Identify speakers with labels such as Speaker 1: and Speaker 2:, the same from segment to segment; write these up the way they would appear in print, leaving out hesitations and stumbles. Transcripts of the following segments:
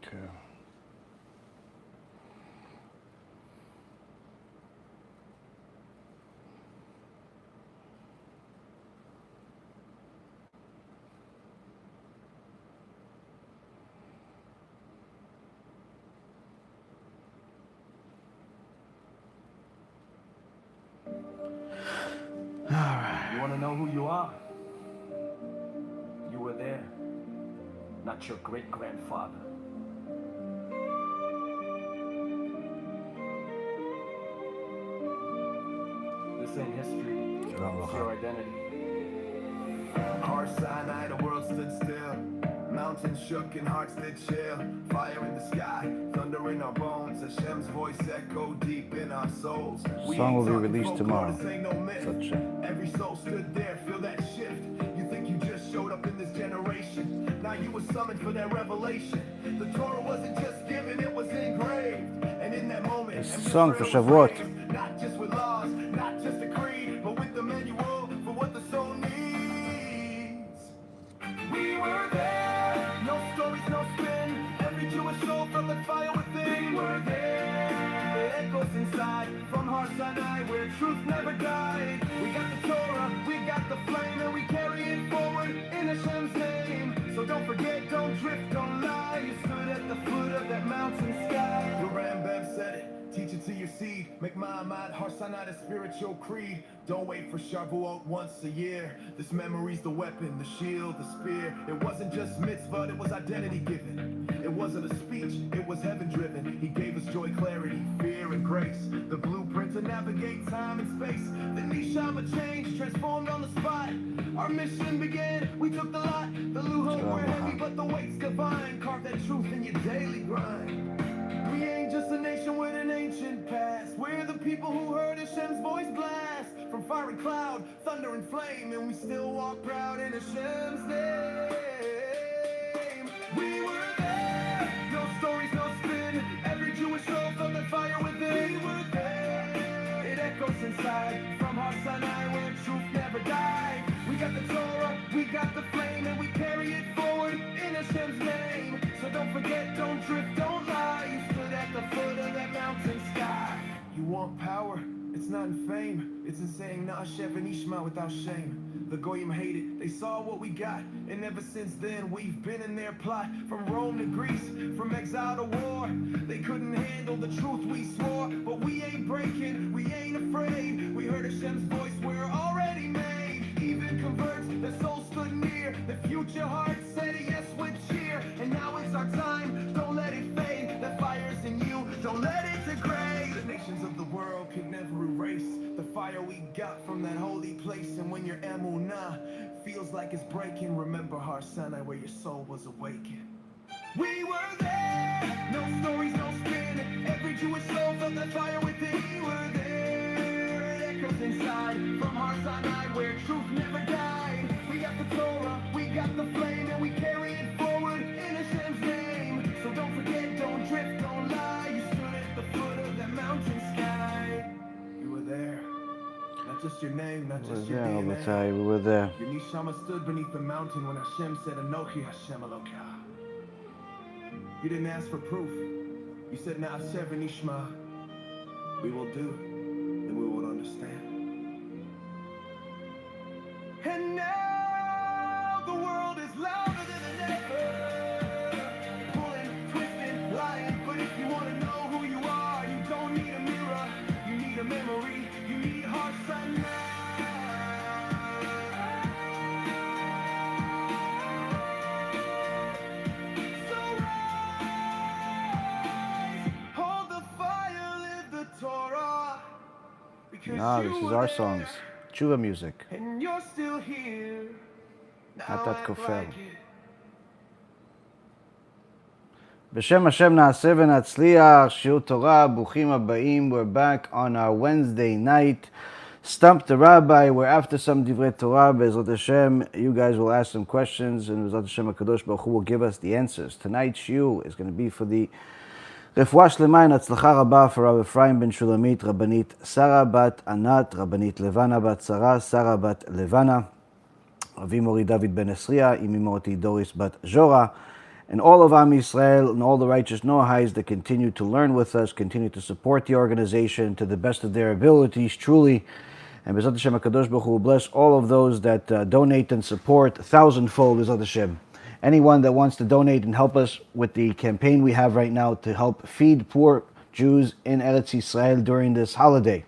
Speaker 1: Okay.
Speaker 2: You want to know who you are? You were there, not your great-grandfather. This ain't history, it's your identity.
Speaker 3: Har Sinai, the world stood still. Mountains shook and hearts did chill. Fire in the sky, thunder in our bones. Hashem's voice echoed deep in our souls.
Speaker 1: The song will be released tomorrow. Such
Speaker 3: Every soul stood there, feel that shift. You think you just showed up in this generation. Now you were summoned for that revelation. The Torah wasn't just given, it was engraved. And in that moment,
Speaker 1: it's a song for Shavuot.
Speaker 3: not just with laws, not just a creed, but with the manual for what the soul needs. We were there, no stories, no spin. Every Jewish soul felt the fire within. We were there, it echoes inside from Har Sinai where truth never died. We got the Torah, we got the flame, and we carry it forward in Hashem's name. So don't forget, don't drift, don't lie. You stood at the foot of that mountain sky. Your Rambam said it. Teach it to your seed. Make Ma'amad Har Sinai the spiritual creed. Don't wait for SHAVUOT once a year. This memory's the weapon, the shield, the spear. It wasn't just mitzvah, it was identity given. It wasn't a speech, it was heaven driven. He gave us joy, clarity, fear, and grace. The blueprint to navigate time and space. The neshama change, transformed on the spot. Our mission began, we took the lot. The luhot were heavy, but the weight's divine. Carve that truth in your daily grind. We ain't just a nation with an ancient past. We're the people who heard Hashem's voice blast. From fire and cloud, thunder and flame. And we still walk proud in Hashem's name. We were there, no stories, no spin. Every Jewish soul felt that fire within. We were there, it echoes inside from Har Sinai where truth never died. We got the Torah, we got the flame, and we carry it forward in Hashem's name. So don't forget, don't drift, don't lie. You stood at the foot of that mountain sky. You want power? It's not in fame. It's in saying Na'ashev and Ishma without shame. The Goyim hate it. They saw what we got. And ever since then, we've been in their plot. From Rome to Greece, from exile to war. They couldn't handle the truth we swore. But we ain't breaking, we ain't afraid. We heard Hashem's voice, we're already made. Even converts, the soul stood near. The future heart said yes with cheer. And now it's our time, don't let it fade. The fire's in you, don't let it degrade. The nations of the world could never erase the fire we got from that holy place. And when your emunah feels like it's breaking, remember Har Sinai where your soul was awakened. We were there, no stories, no spin. Every Jewish soul felt that fire within. We were there, it echoes inside from Har Sinai where truth never died. We got the Torah, we got the flame, and we carry it forward in Hashem's name. So don't forget, don't drift, don't lie. You stood at the foot of that mountain sky. You were there, not just your name, not just your DNA.
Speaker 1: We were there.
Speaker 3: Your neshama stood beneath the mountain when Hashem said, Anochi Hashem Elokah. You didn't ask for proof. You said, Na'aseh v'nishma. We will do, and we will understand. And now the world is louder than ever. Pulling, twisting, lying. But if you want to know who you are, you don't need a mirror. You need a memory. You need Har Sinai.
Speaker 1: No, this is our songs. Tshuva music.
Speaker 3: And you're still here.
Speaker 1: Not that kofel. B'Shem Hashem na'aseh v'natzliach. Shiur Torah, Bruchim Habayim. We're back on our Wednesday night. Stump the Rabbi. We're after some Divrei Torah. BeEzrat HaShem. You guys will ask some questions, and BeEzrat HaShem HaKadosh Baruch Hu will give us the answers. Tonight's shiur is going to be for the רפואה שלמה עם הצלחה רבה for Rav Ephraim ben Shulamit, רבנית שרה בת ענת, רבנית לבנה בת שרה, שרה בת לבנה, אבי מורי דוד בן עשריה, אמי מורתי דוריס בת ז'ורה, and all of Am Yisrael and all the righteous Noahis that continue to learn with us, continue to support the organization to the best of their abilities, truly. And BeEzrat HaShem HaKadosh Baruch Hu will bless all of those that donate and support thousandfold, BeEzrat HaShem. Anyone that wants to donate and help us with the campaign we have right now to help feed poor Jews in Eretz Yisrael during this holiday.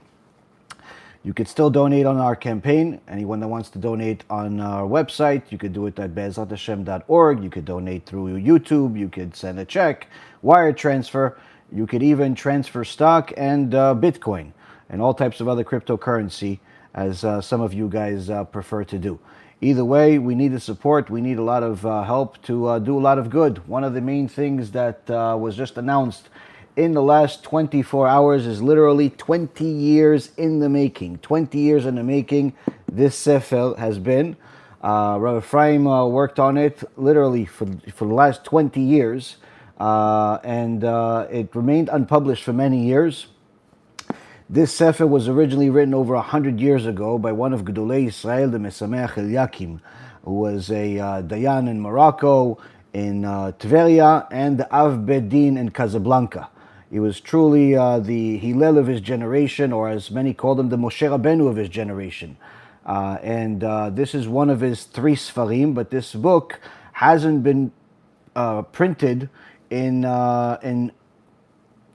Speaker 1: You could still donate on our campaign. Anyone that wants to donate on our website, you could do it at BeEzratHashem.org. You could donate through YouTube. You could send a check, wire transfer. You could even transfer stock and Bitcoin and all types of other cryptocurrency, as some of you guys prefer to do. Either way, we need the support. We need a lot of help to do a lot of good. One of the main things that was just announced in the last 24 hours is literally 20 years in the making. 20 years in the making, this Sefer has been. Rav Ephraim worked on it literally for the last 20 years, and it remained unpublished for many years. This Sefer was originally written over 100 years ago by one of Gedolei Yisrael, the Mesameach Eliakim, who was a Dayan in Morocco, in Tveria, and the Av Bedin in Casablanca. He was truly the Hillel of his generation, or as many called him, the Moshe Rabbeinu of his generation. And this is one of his 3 Sfarim, but this book hasn't been printed in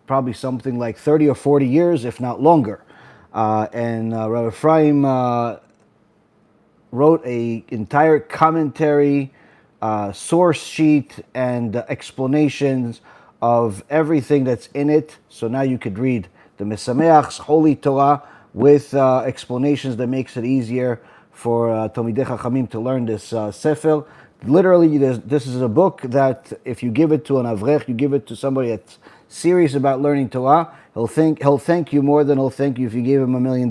Speaker 1: probably something like 30 or 40 years, if not longer. And Rav Ephraim wrote an entire commentary, source sheet, and explanations of everything that's in it. So now you could read the Mesameach's Holy Torah with explanations that makes it easier for Talmidei Chachamim to learn this Sefer. Literally, this is a book that if you give it to an Avrech, you give it to somebody that's serious about learning Torah, he'll thank you more than he'll thank you if you gave him $1 million,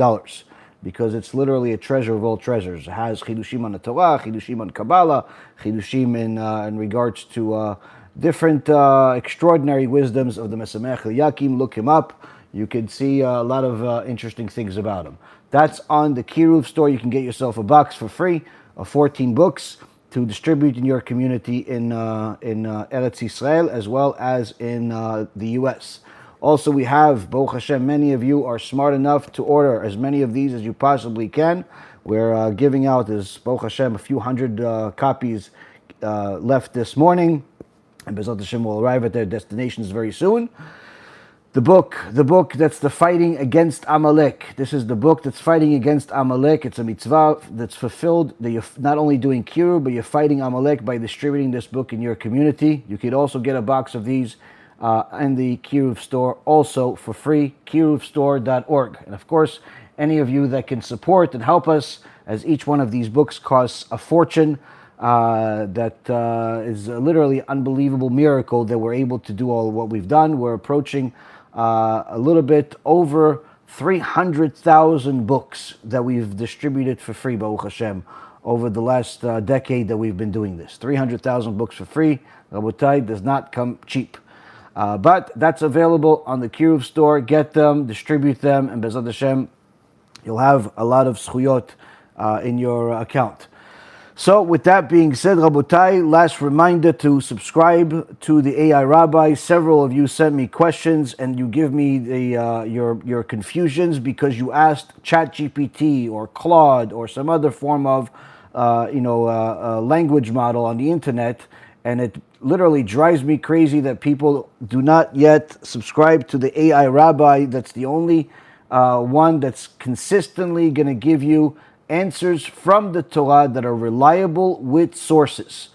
Speaker 1: because it's literally a treasure of all treasures. It has Chidushim on the Torah, Chidushim on Kabbalah, Chidushim in regards to different extraordinary wisdoms of the Mesameach Eliakim. Look him up. You can see a lot of interesting things about him. That's on the Kiruv store. You can get yourself a box for free of 14 books to distribute in your community in Eretz Yisrael, as well as in the US. Also, we have, Baruch Hashem, many of you are smart enough to order as many of these as you possibly can. We're giving out, as Baruch Hashem, a few hundred copies left this morning, and BeEzrat Hashem will arrive at their destinations very soon. The book that's the fighting against Amalek. This is the book that's fighting against Amalek. It's a mitzvah that's fulfilled, that you're not only doing kiruv, but you're fighting Amalek by distributing this book in your community. You could also get a box of these in the Kiruv store also for free, kiruvstore.org. And of course, any of you that can support and help us, as each one of these books costs a fortune, that is a literally unbelievable miracle that we're able to do all of what we've done. We're approaching a little bit over 300,000 books that we've distributed for free, Baruch Hashem, over the last decade that we've been doing this. 300,000 books for free, Rabotai, does not come cheap. But that's available on the Kiruv store. Get them, distribute them, and BeEzrat Hashem, you'll have a lot of zchuyot in your account. So with that being said, Rabotai, last reminder to subscribe to the AI Rabbi. Several of you sent me questions and you give me your confusions because you asked ChatGPT or Claude or some other form of language model on the internet, and it literally drives me crazy that people do not yet subscribe to the AI Rabbi. That's the only one that's consistently going to give you answers from the Torah that are reliable with sources.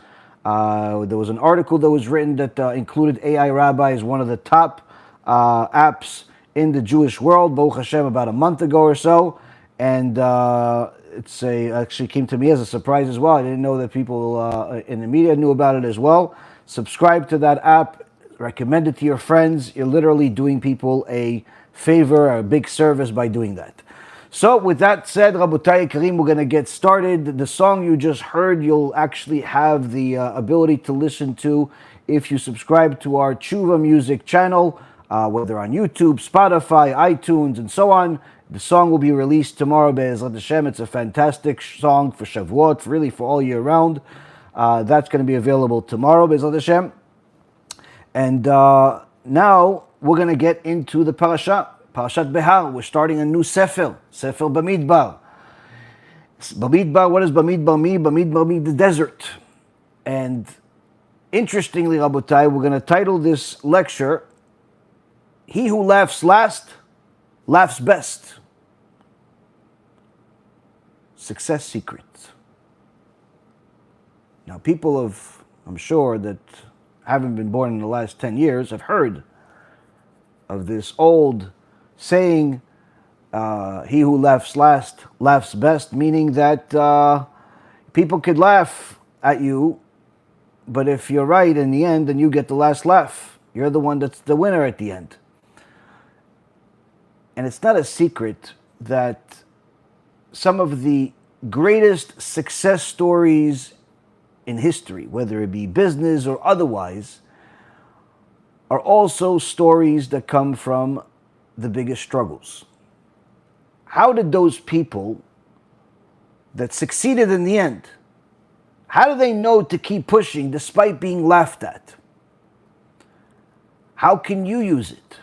Speaker 1: There was an article that was written that included AI Rabbi as one of the top apps in the Jewish world, Baruch Hashem, about a month ago or so, and actually came to me as a surprise as well. I didn't know that people in the media knew about it as well. Subscribe to that app, recommend it to your friends. You're literally doing people a favor, a big service by doing that. So with that said, Rabotai Karim, we're going to get started. The song you just heard, you'll actually have the ability to listen to if you subscribe to our Tshuva Music channel, whether on YouTube, Spotify, iTunes, and so on. The song will be released tomorrow, BeEzrat Hashem. It's a fantastic song for SHAVUOT, really for all year round. That's going to be available tomorrow, BeEzrat Hashem. And now we're going to get into the Parashat BeHAR. We're starting a new Sefer BaMidbar. Bamidbar, what does Bamidbar mean? Bamidbar means the desert. And interestingly, Rabotai, we're going to title this lecture, He Who Laughs Last, Laughs Best. Success Secrets. Now, people have, I'm sure, that haven't been born in the last 10 years have heard of this old saying, he who laughs last, laughs best, meaning that people could laugh at you, but if you're right in the end, then you get the last laugh. You're the one that's the winner at the end. And it's not a secret that some of the greatest success stories in history, whether it be business or otherwise, are also stories that come from the biggest struggles. How did those people that succeeded in the end, how do they know to keep pushing despite being laughed at? How can you use it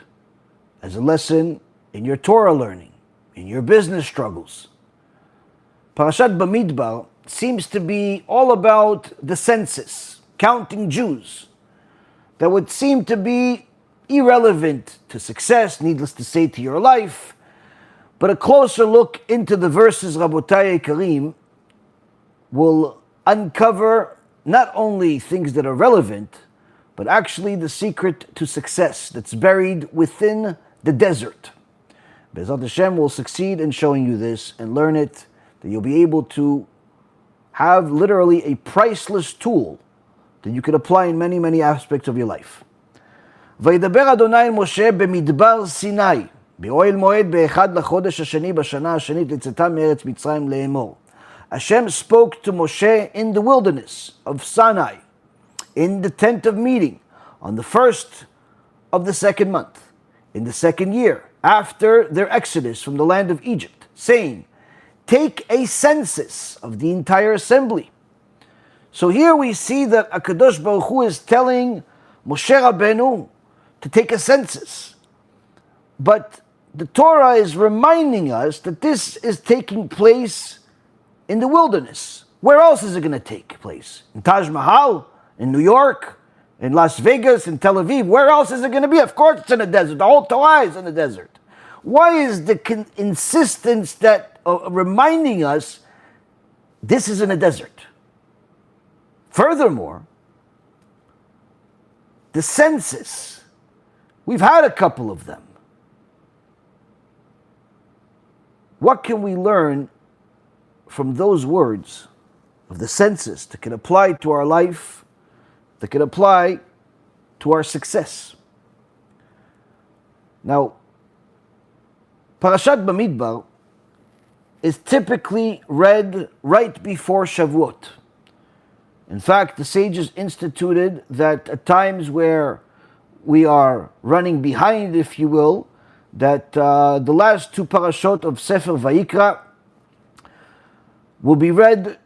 Speaker 1: as a lesson in your Torah learning, in your business struggles? Parashat BaMidbar seems to be all about the census, counting Jews, that would seem to be irrelevant to success, needless to say, to your life. But a closer look into the verses, Rabotai Karim, will uncover not only things that are relevant, but actually the secret to success that's buried within the desert. BeEzrat HaShem will succeed in showing you this and learn it, that you'll be able to have literally a priceless tool that you could apply in many, many aspects of your life. וידבר אדוני אל משה במדבר סיני, באוהל מועד באחד לחודש השני בשנה השנית לצאתם מארץ מצרים לאמור. Hashem spoke to Moshe in the wilderness of Sinai, in the tent of meeting, on the first of the second month, in the second year, after their exodus from the land of Egypt, saying, take a census of the entire assembly. So here we see that HaKadosh Baruch Hu is telling Moshe Rabbeinu to take a census. But the Torah is reminding us that this is taking place in the wilderness. Where else is it going to take place? In Taj Mahal? In New York? In Las Vegas? In Tel Aviv? Where else is it going to be? Of course it's in the desert. The whole Torah is in the desert. Why is the insistence that reminding us this is in a desert? Furthermore, the census, we've had a couple of them. What can we learn from those words of the census that can apply to our life, that can apply to our success? Now, Parashat BaMidbar is typically read right before Shavuot. In fact, the sages instituted that at times where we are running behind, if you will, that the last two parashot of Sefer Vayikra will be read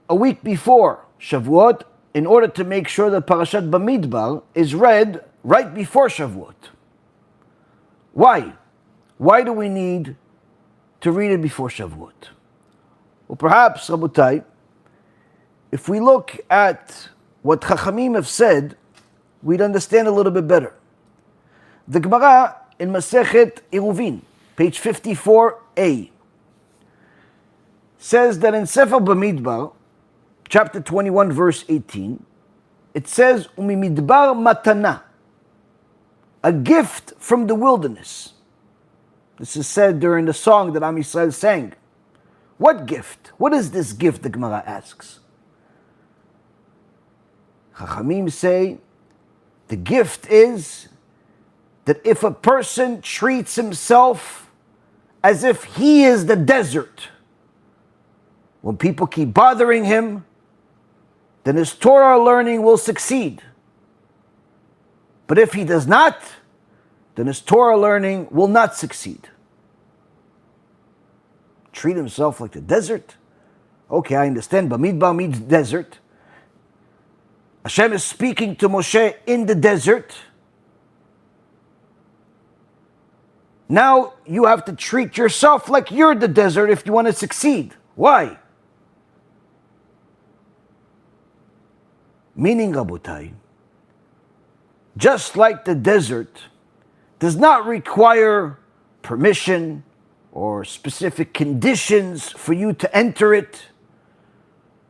Speaker 1: a week before Shavuot in order to make sure that Parashat BaMidbar is read right before Shavuot. Why? Why do we need to read it before Shavuot? Well, perhaps, Rabotai, if we look at what Chachamim have said, we'd understand a little bit better. The Gemara in Masechet Reuven, page 54a, says that in Sefer BaMidbar, chapter 21, verse 18, it says, Umimidbar matana, a gift from the wilderness. This is said during the song that Am Yisrael sang. What gift? What is this gift, the Gemara asks? Chachamim say, the gift is that if a person treats himself as if he is the desert, when people keep bothering him, then his Torah learning will succeed. But if he does not, then his Torah learning will not succeed. Treat himself like the desert? Okay, I understand. Bamidbar means desert. Hashem is speaking to Moshe in the desert. Now you have to treat yourself like you're the desert if you want to succeed. Why? Meaning, Rabotai, just like the desert does not require permission or specific conditions for you to enter it.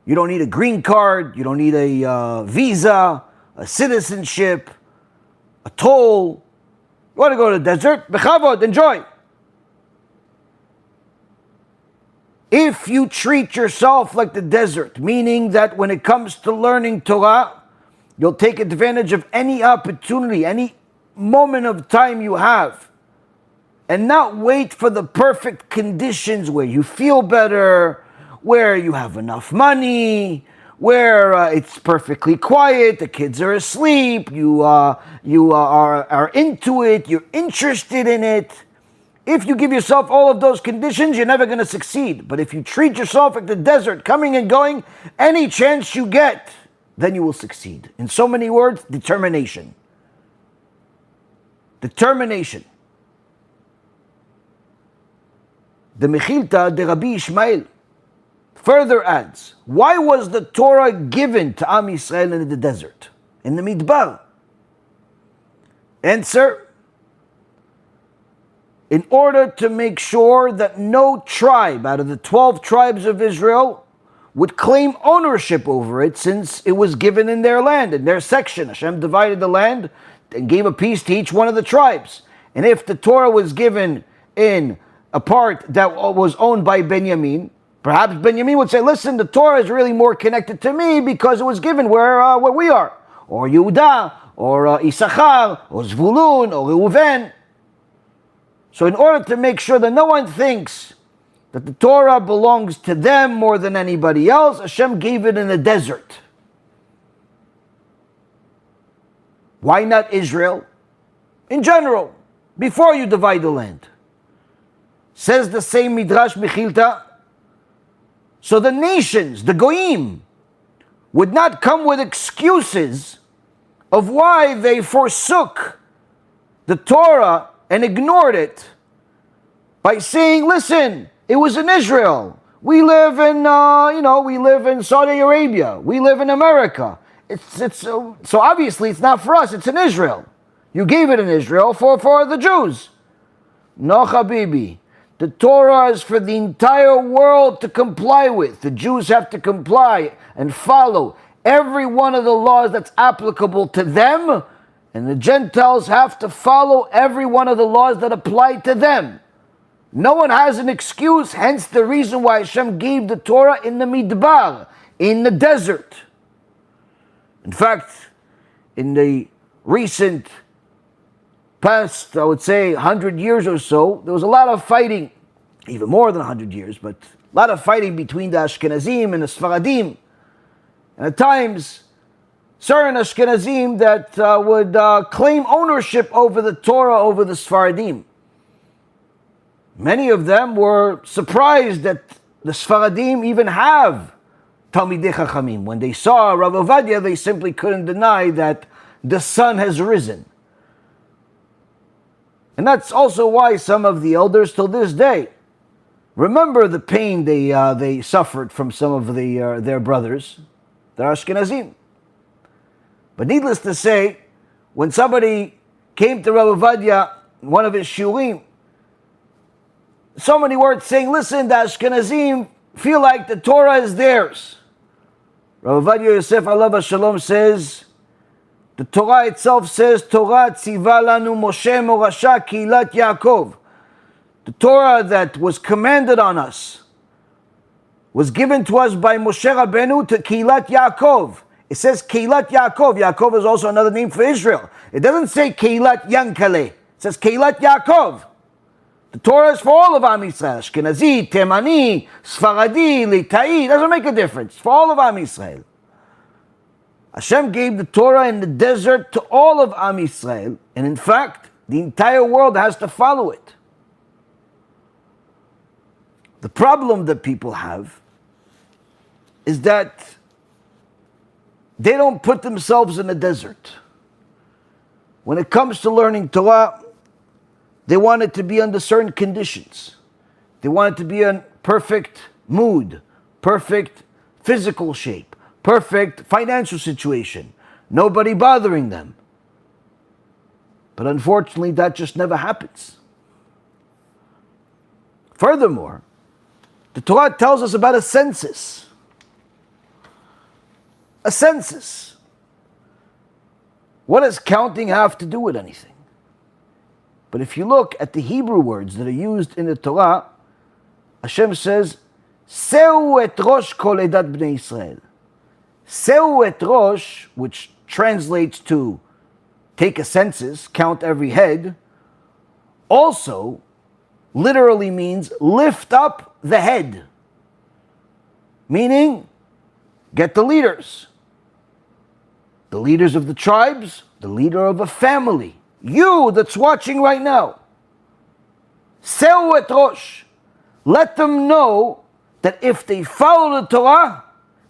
Speaker 1: You don't need a green card, you don't need a visa, a citizenship, a toll. You want to go to the desert? BeHAR, enjoy. If you treat yourself like the desert, meaning that when it comes to learning Torah, you'll take advantage of any opportunity, any moment of time you have, and not wait for the perfect conditions where you feel better, where you have enough money, where it's perfectly quiet, the kids are asleep, you are into it, you're interested in it. If you give yourself all of those conditions, you're never going to succeed. But if you treat yourself like the desert, coming and going, any chance you get, then you will succeed. In so many words, determination. Determination. The Mechilta de Rabbi Ishmael further adds, why was the Torah given to Am Yisrael in the desert, in the Midbar? Answer, in order to make sure that no tribe out of the 12 tribes of Israel would claim ownership over it, since it was given in their land, in their section. Hashem divided the land and gave a piece to each one of the tribes. And if the Torah was given in a part that was owned by Benjamin, perhaps Benjamin would say, listen, the Torah is really more connected to me because it was given where we are. Or Yehuda, or Issachar, or Zvulun, or Reuven. So in order to make sure that no one thinks that the Torah belongs to them more than anybody else, Hashem gave it in the desert. Why not Israel? In general, before you divide the land. Says the same Midrash Mechilta, so the nations, the Goyim, would not come with excuses of why they forsook the Torah and ignored it by saying, listen, it was in Israel. We live in, we live in Saudi Arabia. We live in America. So obviously it's not for us, it's in Israel. You gave it in Israel for the Jews. No, Habibi. The Torah is for the entire world to comply with. The Jews have to comply and follow every one of the laws that's applicable to them, and the Gentiles have to follow every one of the laws that apply to them. No one has an excuse, hence the reason why Hashem gave the Torah in the Midbar, in the desert. In fact, in the recent past, I would say 100 years or so, there was a lot of fighting, even more than 100 years, but a lot of fighting between the Ashkenazim and the Sfaradim. And at times, certain Ashkenazim that would claim ownership over the Torah over the Sfaradim. Many of them were surprised that the Sfaradim even have Talmidei Chachamim. When they saw Rav Ovadia, they simply couldn't deny that the sun has risen. And that's also why some of the elders till this day remember the pain they suffered from some of their brothers, the Ashkenazim. But needless to say, when somebody came to Rav Ovadia, one of his shurim, so many words saying, listen, the Ashkenazim feel like the Torah is theirs. Rav Ovadia Yosef Alav Shalom says, the Torah itself says, Torah tziva lanu Moshe morasha kilat Yaakov. The Torah that was commanded on us was given to us by Moshe Rabbeinu to Kilat Yaakov. It says Kilat Yaakov. Yaakov is also another name for Israel. It doesn't say Kilat Yankale. It says Kilat Yaakov. The Torah is for all of Am Yisrael. Ashkenazi, Temani, Sfaradi, Litai. It doesn't make a difference. It's for all of Am Yisrael. Hashem gave the Torah in the desert to all of Am Yisrael. And in fact, the entire world has to follow it. The problem that people have is that they don't put themselves in a desert. When it comes to learning Torah, they want it to be under certain conditions. They want it to be in perfect mood, perfect physical shape, perfect financial situation, nobody bothering them. But unfortunately, that just never happens. Furthermore, the Torah tells us about a census. A census. What does counting have to do with anything? But if you look at the Hebrew words that are used in the Torah, Hashem says, Seu et rosh kol edat bnei Israel. Seu et rosh, which translates to take a census, count every head, also literally means lift up the head. Meaning, get the leaders. The leaders of the tribes, the leader of a family. You that's watching right now. Seu et rosh. Let them know that if they follow the Torah,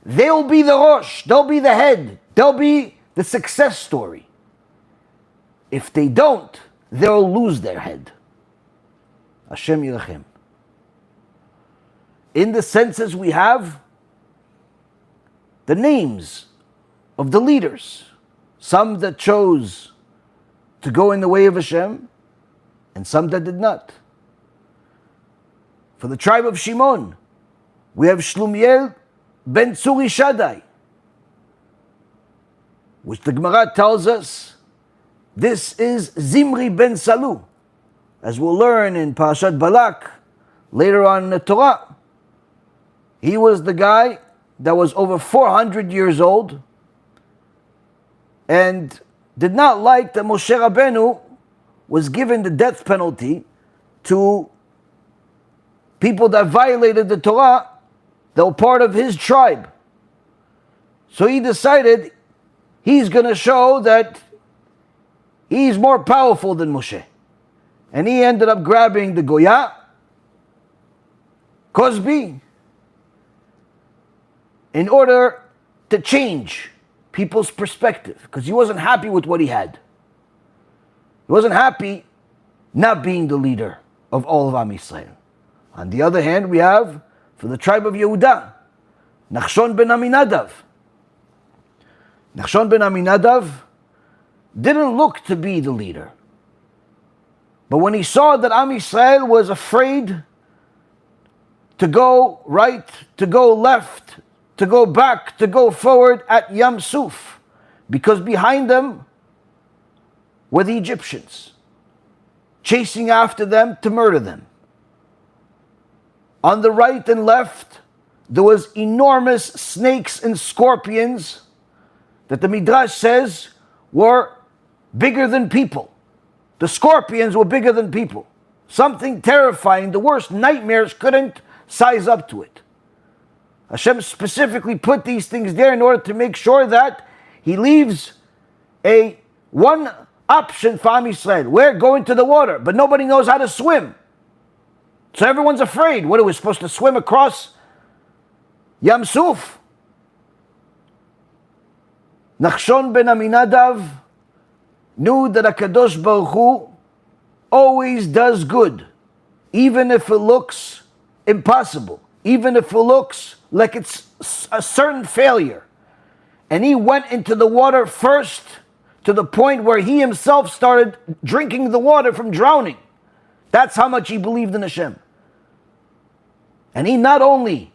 Speaker 1: they'll be the rosh, they'll be the head, they'll be the success story. If they don't, they'll lose their head. Hashem Yirachem. In the census we have the names of the leaders. Some that chose to go in the way of Hashem, and some that did not. For the tribe of Shimon, we have Shlumiel ben Tzuri Shaddai, which the Gemara tells us this is Zimri ben Salu, as we'll learn in Parashat Balak later on in the Torah. He was the guy that was over 400 years old and did not like that Moshe Rabbeinu was given the death penalty to people that violated the Torah that were part of his tribe. So he decided he's going to show that he's more powerful than Moshe. And he ended up grabbing the Goya, Cosby, in order to change people's perspective, because he wasn't happy with what he had. He wasn't happy not being the leader of all of Am Yisrael. On the other hand, we have, for the tribe of Yehuda, Nachshon ben Aminadav. Nachshon ben Aminadav didn't look to be the leader. But when he saw that Am Yisrael was afraid to go right, to go left, to go back, to go forward at Yam Suf, because behind them were the Egyptians, chasing after them to murder them. On the right and left, there was enormous snakes and scorpions that the Midrash says were bigger than people. The scorpions were bigger than people. Something terrifying, the worst nightmares couldn't size up to it. Hashem specifically put these things there in order to make sure that He leaves one option for Am Yisrael. We're going to the water, but nobody knows how to swim. So everyone's afraid. What are we supposed to swim across Yam Suf? Nachshon ben Aminadav knew that HaKadosh Baruch Hu always does good, even if it looks impossible, even if it looks like it's a certain failure. And he went into the water first to the point where he himself started drinking the water from drowning. That's how much he believed in Hashem. And he not only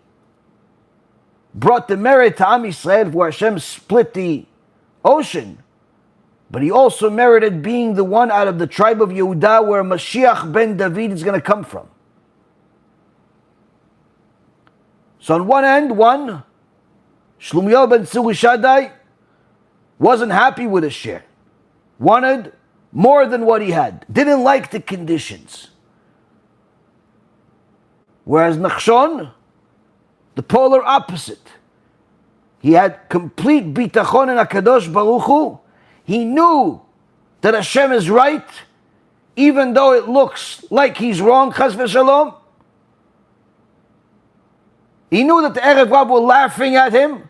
Speaker 1: brought the merit to Am Yisrael where Hashem split the ocean, but he also merited being the one out of the tribe of Yehuda where Mashiach ben David is going to come from. So on one end, Shlumiel ben Tzuri Shaddai wasn't happy with his share. Wanted more than what he had. Didn't like the conditions. Whereas Nachshon, the polar opposite. He had complete bitachon in HaKadosh Baruch Hu. He knew that Hashem is right, even though it looks like he's wrong, chas v'shalom. He knew that the Erev Rav were laughing at him.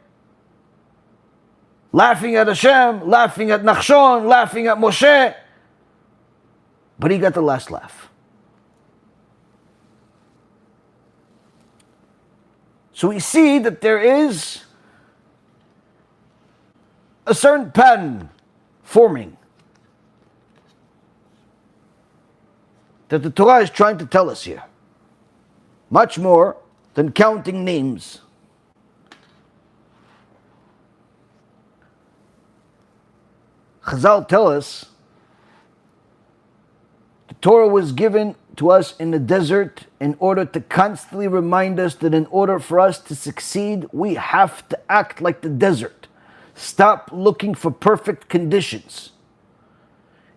Speaker 1: laughing at Hashem, laughing at Nachshon, laughing at Moshe. But he got the last laugh. So we see that there is a certain pattern forming that the Torah is trying to tell us here. Much more than counting names. Chazal tell us the Torah was given to us in the desert in order to constantly remind us that in order for us to succeed, we have to act like the desert. Stop looking for perfect conditions.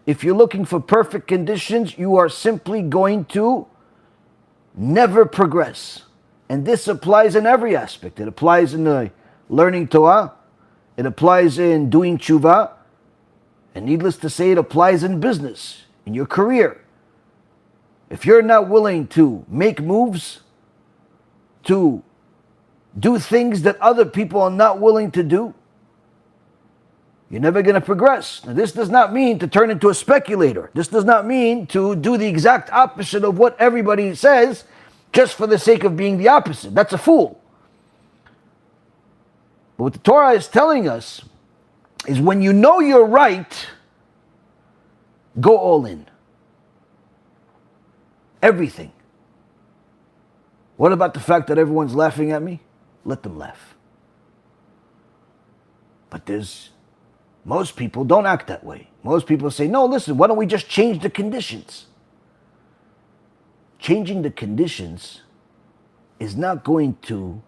Speaker 1: If you're looking for perfect conditions, you are simply going to never progress. And this applies in every aspect. It applies in the learning Torah. It applies in doing tshuva. And needless to say, it applies in business, in your career. If you're not willing to make moves, to do things that other people are not willing to do, you're never going to progress. Now, this does not mean to turn into a speculator. This does not mean to do the exact opposite of what everybody says just for the sake of being the opposite. That's a fool. But what the Torah is telling us is when you know you're right, go all in. Everything. What about the fact that everyone's laughing at me? Let them laugh. But most people don't act that way. Most people say, no, listen, why don't we just change the conditions? Changing the conditions is not going to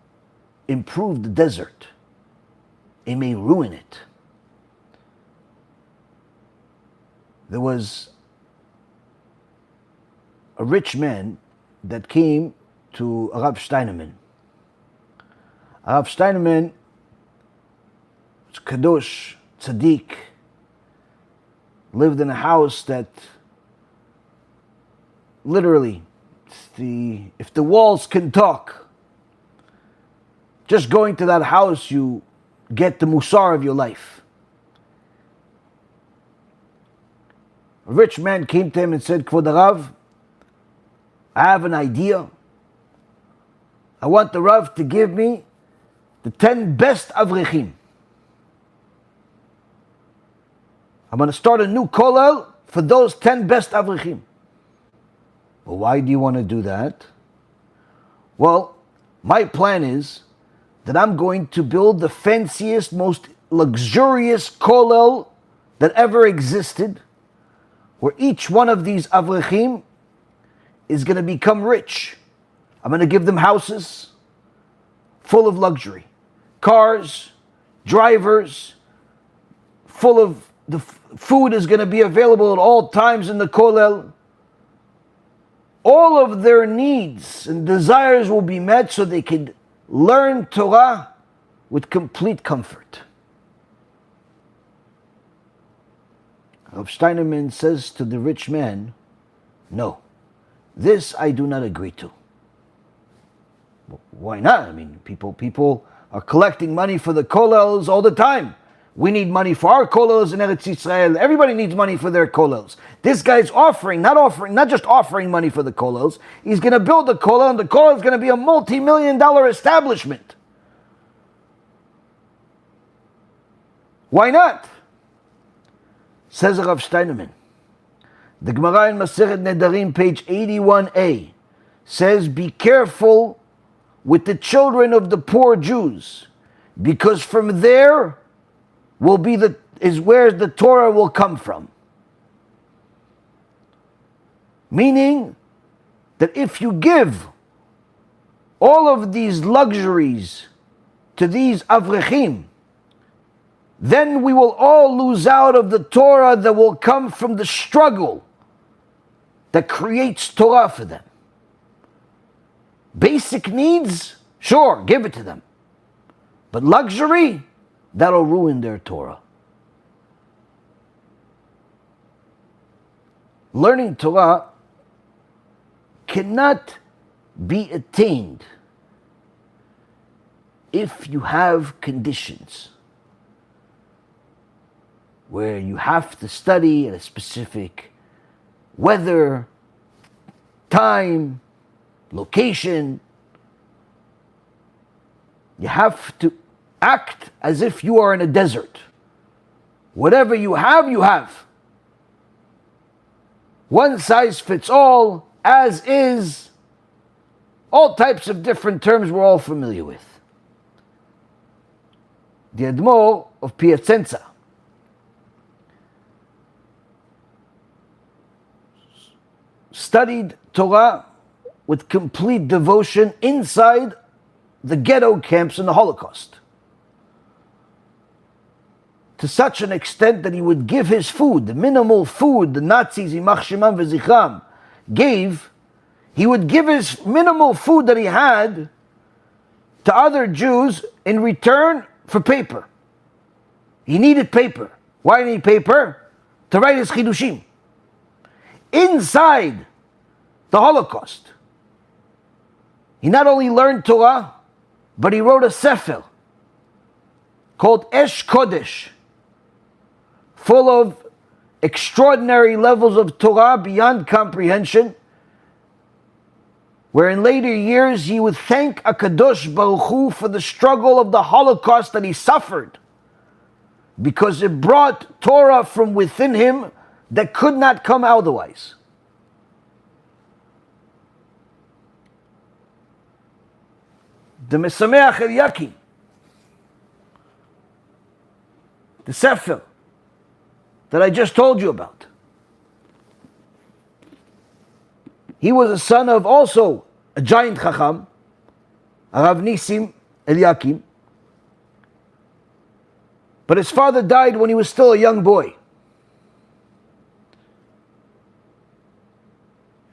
Speaker 1: improve the desert. It may ruin it. There was a rich man that came to Rav Steinemann. Rav Steinemann was kadosh, tzaddik, lived in a house that literally, if the walls can talk, just going to that house, you get the musar of your life. A rich man came to him and said, Kvod Rav, I have an idea. I want the Rav to give me the 10 best avrechim. I'm going to start a new kollel for those 10 best avrechim. Well, why do you want to do that? Well, my plan is that I'm going to build the fanciest, most luxurious kollel that ever existed, where each one of these avrechim is going to become rich. I'm going to give them houses full of luxury, cars, drivers, full of the food is going to be available at all times in the kollel. All of their needs and desires will be met so they can learn Torah with complete comfort. Rav Steinemann says to the rich man, no, this I do not agree to. Why not? I mean, people are collecting money for the kollels all the time. We need money for our kollels in Eretz Yisrael. Everybody needs money for their kollels. This guy's not just offering money for the kollels. He's going to build a kollel, and the kollel is going to be a multi-million-dollar establishment. Why not? Says Rav Steinemann. The Gemara in Masechet Nedarim, page 81a, says, be careful with the children of the poor Jews, because from there is where the Torah will come from. Meaning that if you give all of these luxuries to these avrechim, then we will all lose out of the Torah that will come from the struggle that creates Torah for them. Basic needs, sure, give it to them. But luxury, that'll ruin their Torah. Learning Torah cannot be attained if you have conditions. where you have to study at a specific weather, time, location. You have to act as if you are in a desert. Whatever you have, you have. One size fits all, as is. All types of different terms we're all familiar with. The Admor of Piacenza studied Torah with complete devotion inside the ghetto camps in the Holocaust. To such an extent that he would give his food, the minimal food the Nazis, Yimach Shemam V'Zichram, gave, he would give his minimal food that he had to other Jews in return for paper. He needed paper. Why did he need paper? To write his Chidushim. Inside the Holocaust, he not only learned Torah, but he wrote a sefer called Esh Kodesh, full of extraordinary levels of Torah beyond comprehension, where in later years he would thank HaKadosh Baruch Hu for the struggle of the Holocaust that he suffered, because it brought Torah from within him that could not come otherwise. The Mesameach Eliakim, the Sefer that I just told you about, he was a son of also a giant Chacham, Rav Nisim Eliakim, but his father died when he was still a young boy.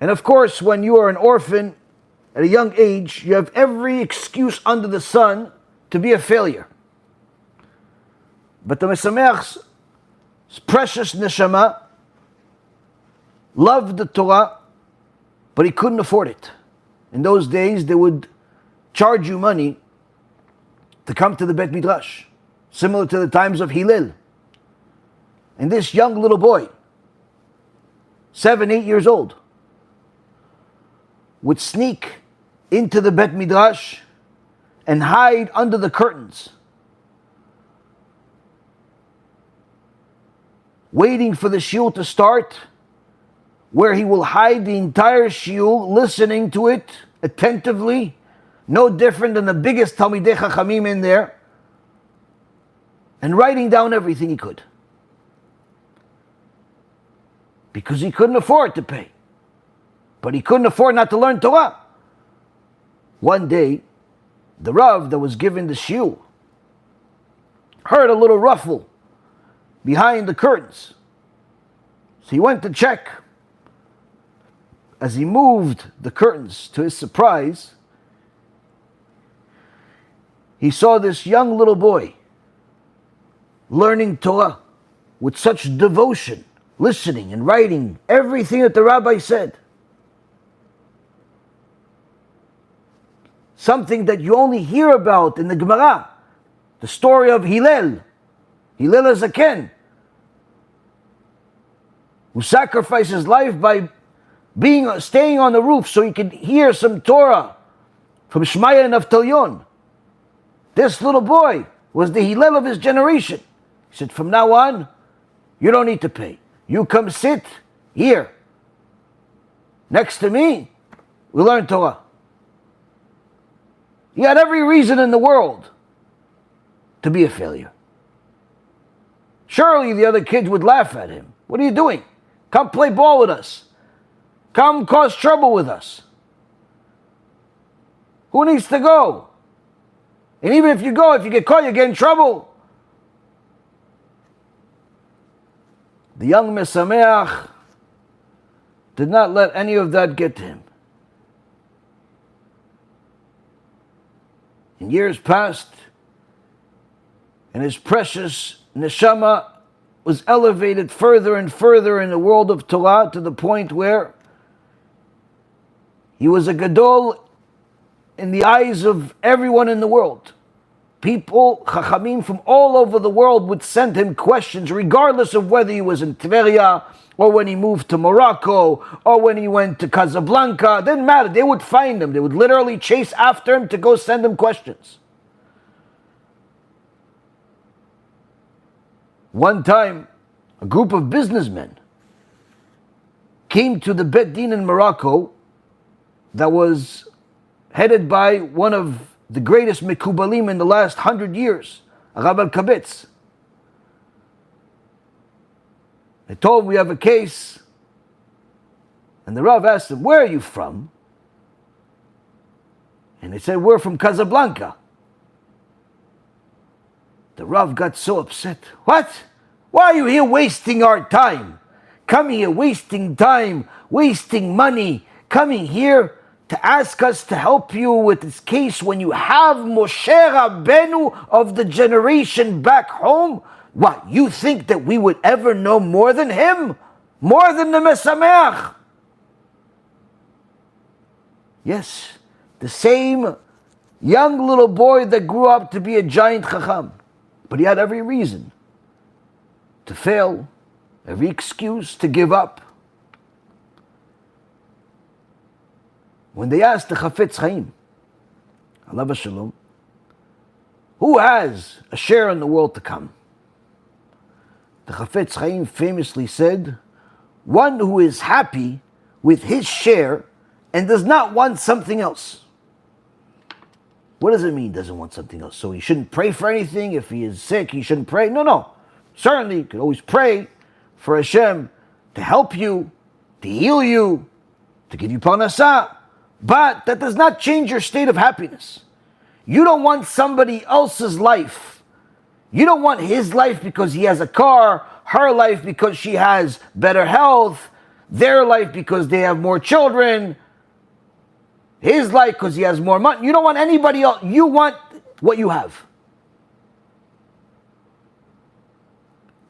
Speaker 1: And of course, when you are an orphan at a young age, you have every excuse under the sun to be a failure. But the Mesameach's precious neshama loved the Torah, but he couldn't afford it. In those days, they would charge you money to come to the Bet Midrash, similar to the times of Hillel. And this young little boy, 7, 8 years old, would sneak into the Bet Midrash and hide under the curtains, waiting for the shiur to start, where he will hide the entire shiur, listening to it attentively, no different than the biggest Talmidei Chachamim in there, and writing down everything he could. Because he couldn't afford to pay. But he couldn't afford not to learn Torah. One day, the Rav that was given the shiur heard a little ruffle behind the curtains. So he went to check. As he moved the curtains, to his surprise, he saw this young little boy learning Torah with such devotion, listening and writing everything that the rabbi said. Something that you only hear about in the Gemara, the story of Hillel HaZaken, who sacrificed his life by staying on the roof so he could hear some Torah from Shmaya and Avtalion. This little boy was the Hillel of his generation. He said, from now on, you don't need to pay. You come sit here next to me, we learn Torah. He had every reason in the world to be a failure. Surely the other kids would laugh at him. What are you doing? Come play ball with us. Come cause trouble with us. Who needs to go? And even if you go, if you get caught, you get in trouble. The young Mesameach did not let any of that get to him. And years passed, and his precious neshama was elevated further and further in the world of Torah, to the point where he was a gadol in the eyes of everyone in the world, people, Chachamim from all over the world would send him questions, regardless of whether he was in Tveria, or when he moved to Morocco, or when he went to Casablanca. It didn't matter. They would find him. They would literally chase after him to go send him questions. One time, a group of businessmen came to the Bet Din in Morocco that was headed by one of the greatest Mekubalim in the last 100 years, Rab al-Kabitz. They told him, we have a case. And the Rav asked him, where are you from? And they said, we're from Casablanca. The Rav got so upset. What? Why are you here wasting our time? Coming here wasting time, wasting money, coming here to ask us to help you with this case when you have Moshe Rabbeinu of the generation back home? What, you think that we would ever know more than him? More than the Mesameach? Yes, the same young little boy that grew up to be a giant Chacham. But he had every reason to fail, every excuse to give up. When they asked the Chafetz Chaim, alav shalom, who has a share in the world to come? The Chafetz Chaim famously said, one who is happy with his share and does not want something else. What does it mean, doesn't want something else? So he shouldn't pray for anything? If he is sick, he shouldn't pray? No. Certainly, you could always pray for Hashem to help you, to heal you, to give you parnasah. But that does not change your state of happiness. You don't want somebody else's life. You don't want his life because he has a car, her life because she has better health, their life because they have more children, his life because he has more money. You don't want anybody else. You want what you have.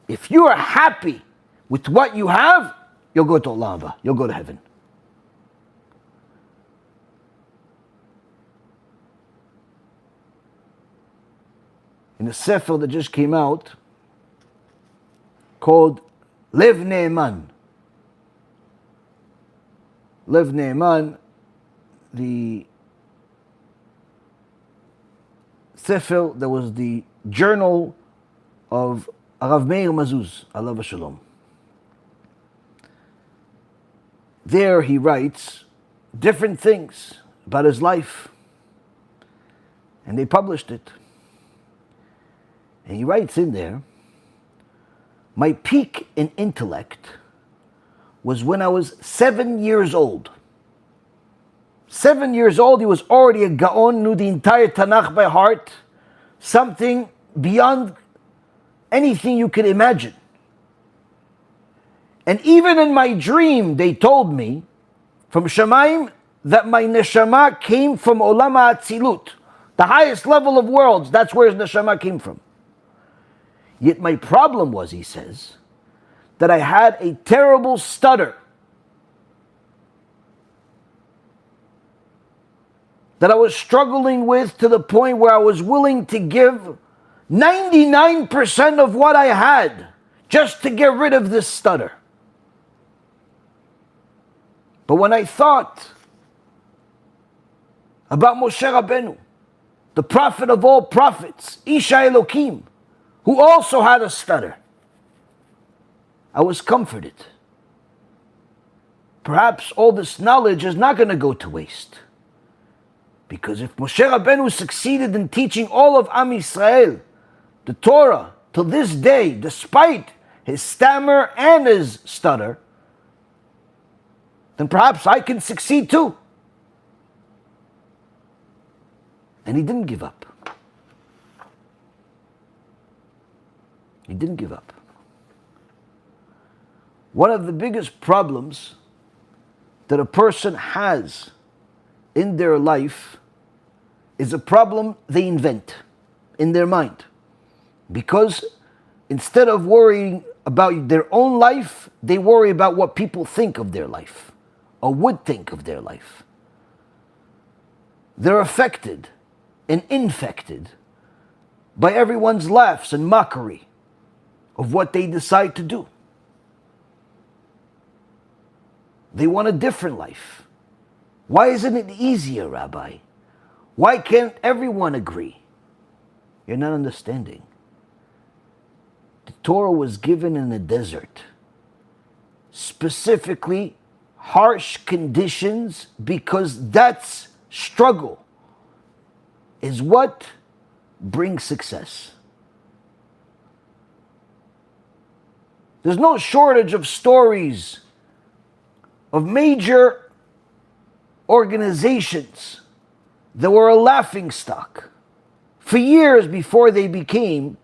Speaker 1: If you are happy with what you have, you'll go to Olam Haba. You'll go to heaven. In a sefer that just came out called Lev Ne'eman. Lev Ne'eman, the sefer that was the journal of Arav Meir Mazuz, alav shalom. There he writes different things about his life. And they published it. And he writes in there, my peak in intellect was when I was 7 years old. 7 years old, he was already a Gaon, knew the entire Tanakh by heart, something beyond anything you could imagine. And even in my dream, they told me from Shamayim that my neshama came from Olam HaAtzilut, the highest level of worlds. That's where his neshama came from. Yet my problem was, he says, that I had a terrible stutter. That I was struggling with to the point where I was willing to give 99% of what I had just to get rid of this stutter. But when I thought about Moshe Rabbeinu, the prophet of all prophets, Isha Elokim, who also had a stutter, I was comforted. Perhaps all this knowledge is not going to go to waste. Because if Moshe Rabbeinu succeeded in teaching all of Am Yisrael the Torah till this day, despite his stammer and his stutter, then perhaps I can succeed too. And he didn't give up. He didn't give up. One of the biggest problems that a person has in their life is a problem they invent in their mind. Because instead of worrying about their own life, they worry about what people think of their life or would think of their life. They're affected and infected by everyone's laughs and mockery of what they decide to do. They want a different life. Why isn't it easier, Rabbi? Why can't everyone agree? You're not understanding. The Torah was given in the desert. Specifically, harsh conditions, because that's struggle is what brings success. There's no shortage of stories of major organizations that were a laughingstock for years before they became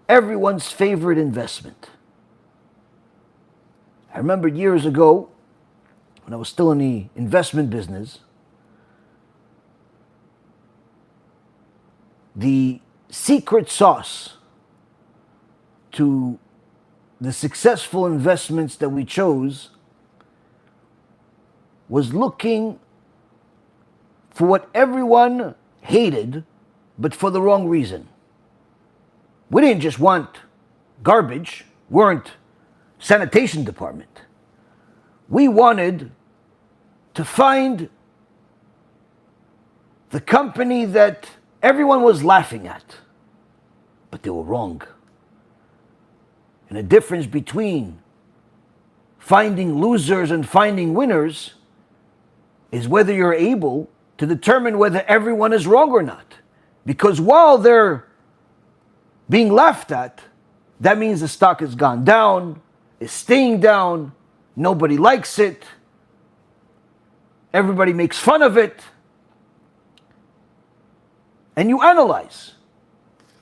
Speaker 1: everyone's favorite investment. I remember years ago, when I was still in the investment business, the secret sauce to the successful investments that we chose was looking for what everyone hated, but for the wrong reason. We didn't just want garbage. We weren't sanitation department. We wanted to find the company that everyone was laughing at, but they were wrong. And the difference between finding losers and finding winners is whether you're able to determine whether everyone is wrong or not. Because while they're being laughed at, that means the stock has gone down, is staying down, nobody likes it, everybody makes fun of it. And you analyze.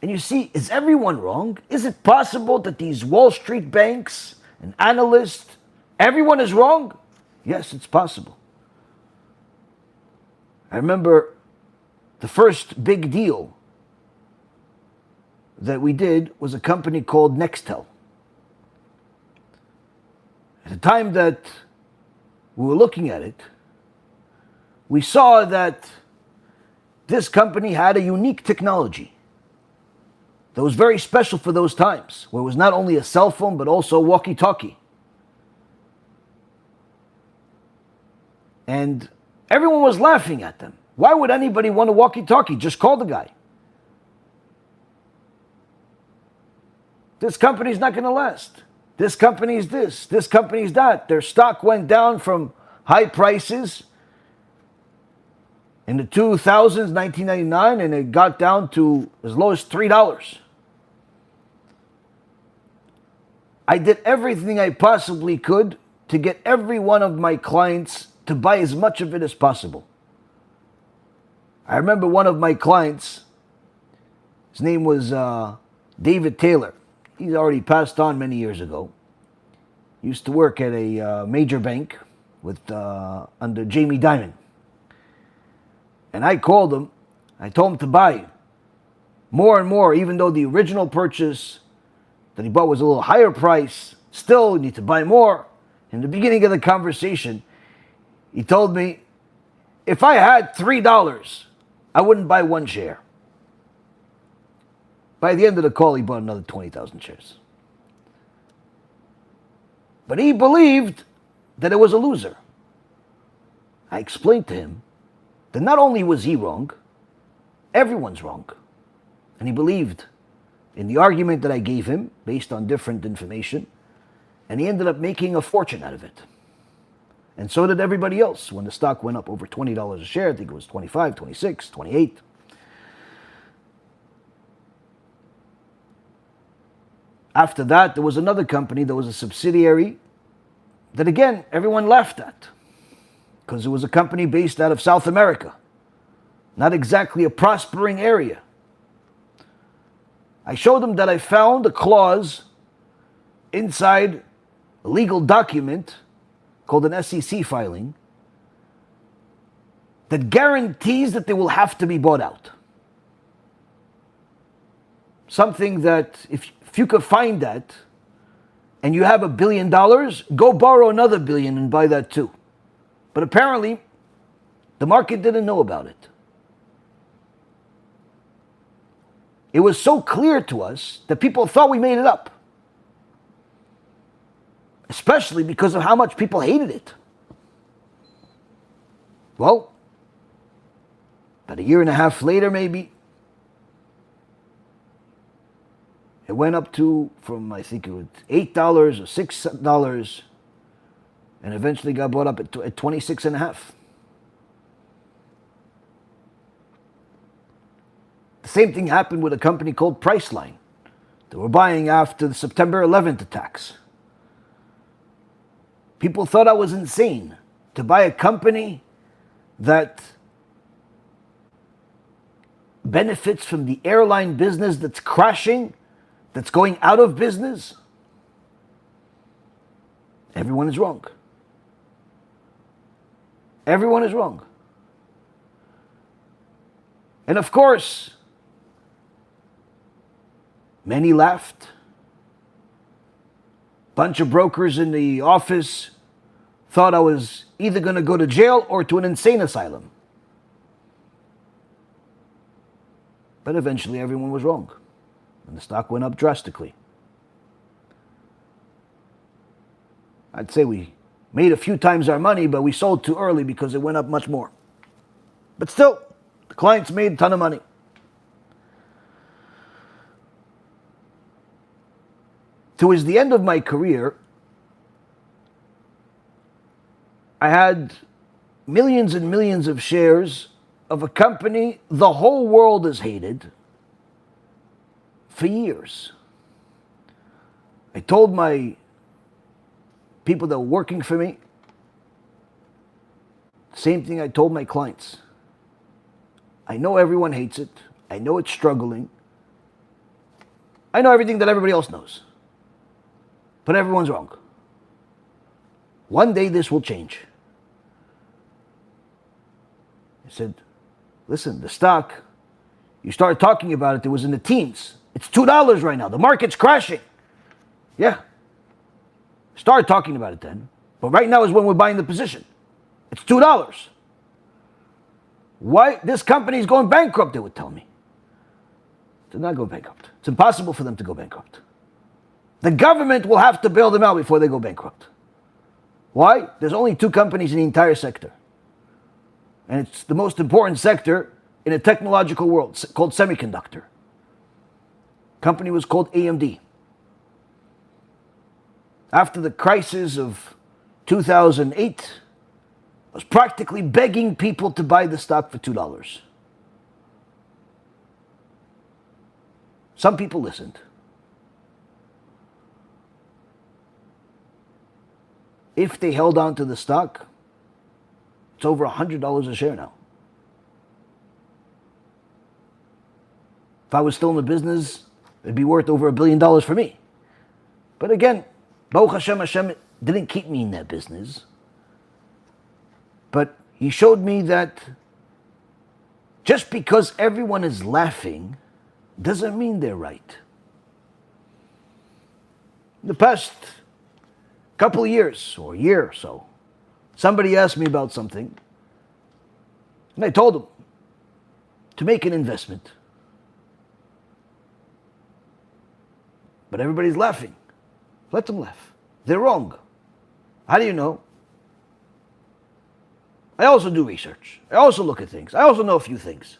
Speaker 1: And you see, is everyone wrong? Is it possible that these Wall Street banks and analysts, everyone is wrong? Yes, it's possible. I remember the first big deal that we did was a company called Nextel. At the time that we were looking at it, we saw that this company had a unique technology that was very special for those times, where it was not only a cell phone, but also a walkie-talkie. And everyone was laughing at them. Why would anybody want a walkie-talkie? Just call the guy. This company's not going to last. This company's this company's that. Their stock went down from high prices in the 2000s, 1999, and it got down to as low as $3. I did everything I possibly could to get every one of my clients to buy as much of it as possible. I remember one of my clients, his name was David Taylor. He's already passed on many years ago. He used to work at a major bank with under Jamie Dimon. And I called him. I told him to buy more and more, even though the original purchase that he bought was a little higher price. Still, you need to buy more. In the beginning of the conversation, he told me, if I had $3, I wouldn't buy one share. By the end of the call, he bought another 20,000 shares. But he believed that it was a loser. I explained to him that not only was he wrong, everyone's wrong. And he believed in the argument that I gave him based on different information, and he ended up making a fortune out of it. And so did everybody else. When the stock went up over $20 a share, I think it was 25, 26, 28. After that, there was another company that was a subsidiary that, again, everyone laughed at because it was a company based out of South America, not exactly a prospering area. I showed them that I found a clause inside a legal document called an SEC filing that guarantees that they will have to be bought out. Something that, if you could find that, and you have $1 billion, go borrow another $1 billion and buy that too. But apparently, the market didn't know about it. it was so clear to us that people thought we made it up. Especially because of how much people hated it. Well, about a year and a half later maybe, it went up to, from I think it was $8 or $6, and eventually got bought up at 26 and a half. The same thing happened with a company called Priceline. They were buying after the September 11th attacks. People thought I was insane to buy a company that benefits from the airline business that's crashing, that's going out of business. Everyone is wrong. Everyone is wrong. And of course, many laughed. Bunch of brokers in the office thought I was either going to go to jail or to an insane asylum. But eventually everyone was wrong, and the stock went up drastically. I'd say we made a few times our money, but we sold too early because it went up much more. But still, the clients made a ton of money. Towards the end of my career, I had millions and millions of shares of a company the whole world has hated for years. I told my people that were working for me, same thing I told my clients. I know everyone hates it. I know it's struggling. I know everything that everybody else knows. But everyone's wrong. One day this will change. I said, listen, the stock, you started talking about it, it was in the teens. It's $2 right now. The market's crashing. Yeah. Started talking about it then. But right now is when we're buying the position. It's $2. Why? This company is going bankrupt, they would tell me. They're not going bankrupt. It's impossible for them to go bankrupt. The government will have to bail them out before they go bankrupt. Why? There's only two companies in the entire sector. And it's the most important sector in a technological world called semiconductor. Company was called AMD. After the crisis of 2008, I was practically begging people to buy the stock for $2. Some people listened. If they held on to the stock, it's over $100 a share now. If I was still in the business, it'd be worth over $1 billion for me. But again, Baruch Hashem, Hashem didn't keep me in that business. But He showed me that just because everyone is laughing doesn't mean they're right. In the past couple of years, or a year or so, somebody asked me about something, and I told them to make an investment. But everybody's laughing. Let them laugh. They're wrong. How do you know? I also do research. I also look at things. I also know a few things.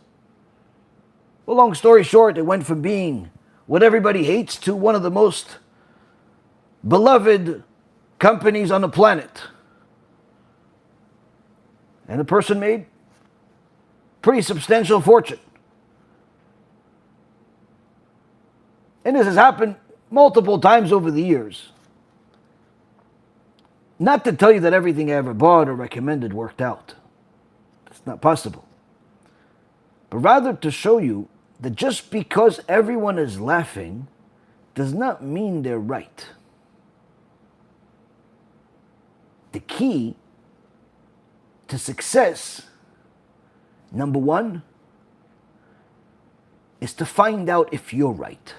Speaker 1: Well, long story short, it went from being what everybody hates to one of the most beloved companies on the planet. And the person made pretty substantial fortune. And this has happened multiple times over the years. Not to tell you that everything I ever bought or recommended worked out. That's not possible. But rather to show you that just because everyone is laughing does not mean they're right. The key to success, number one, is to find out if you're right.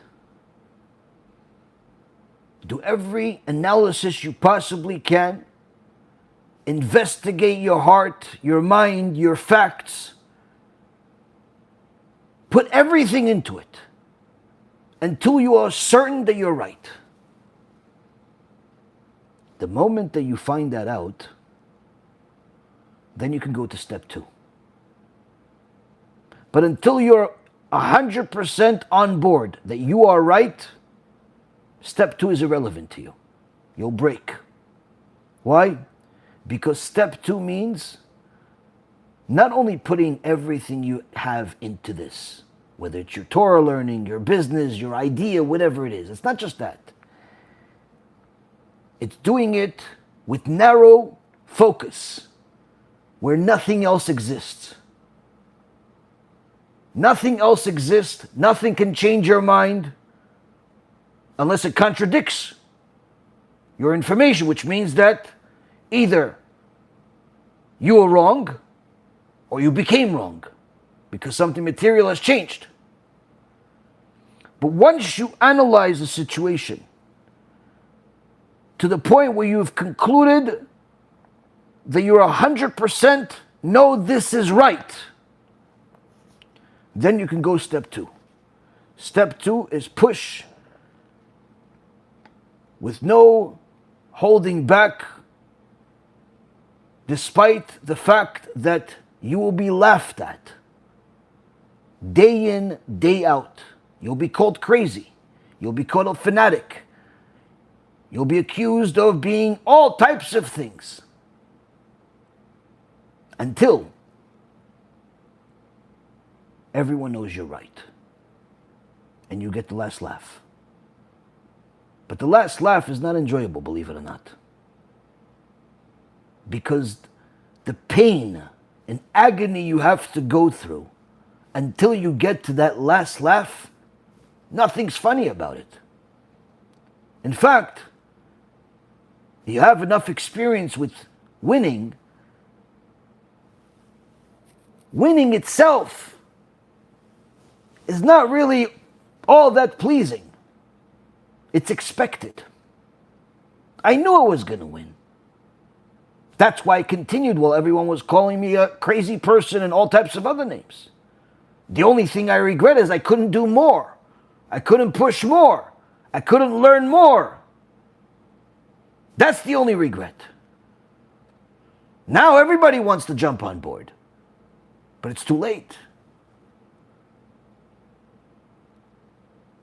Speaker 1: Do every analysis you possibly can. Investigate your heart, your mind, your facts. Put everything into it. until you are certain that you're right. The moment that you find that out, then you can go to step 2. But until you're 100% on board that you are right, step 2 is irrelevant to you. You'll break. Why? Because step 2 means not only putting everything you have into this, whether it's your Torah learning, your business, your idea, whatever it is. It's not just that. It's doing it with narrow focus, where nothing else exists. Nothing else exists. Nothing can change your mind unless it contradicts your information, which means that either you were wrong or you became wrong because something material has changed. But once you analyze the situation to the point where you've concluded that you're 100% know this is right, then you can go step 2. Step 2 is push with no holding back, despite the fact that you will be laughed at day in, day out. You'll be called crazy. You'll be called a fanatic. You'll be accused of being all types of things. Until everyone knows you're right. And you get the last laugh. But the last laugh is not enjoyable, believe it or not. Because the pain and agony you have to go through until you get to that last laugh, nothing's funny about it. In fact, you have enough experience with winning. Winning itself is not really all that pleasing. It's expected. I knew I was going to win. That's why I continued while everyone was calling me a crazy person and all types of other names. The only thing I regret is I couldn't do more. I couldn't push more. I couldn't learn more. That's the only regret. Now everybody wants to jump on board. But it's too late.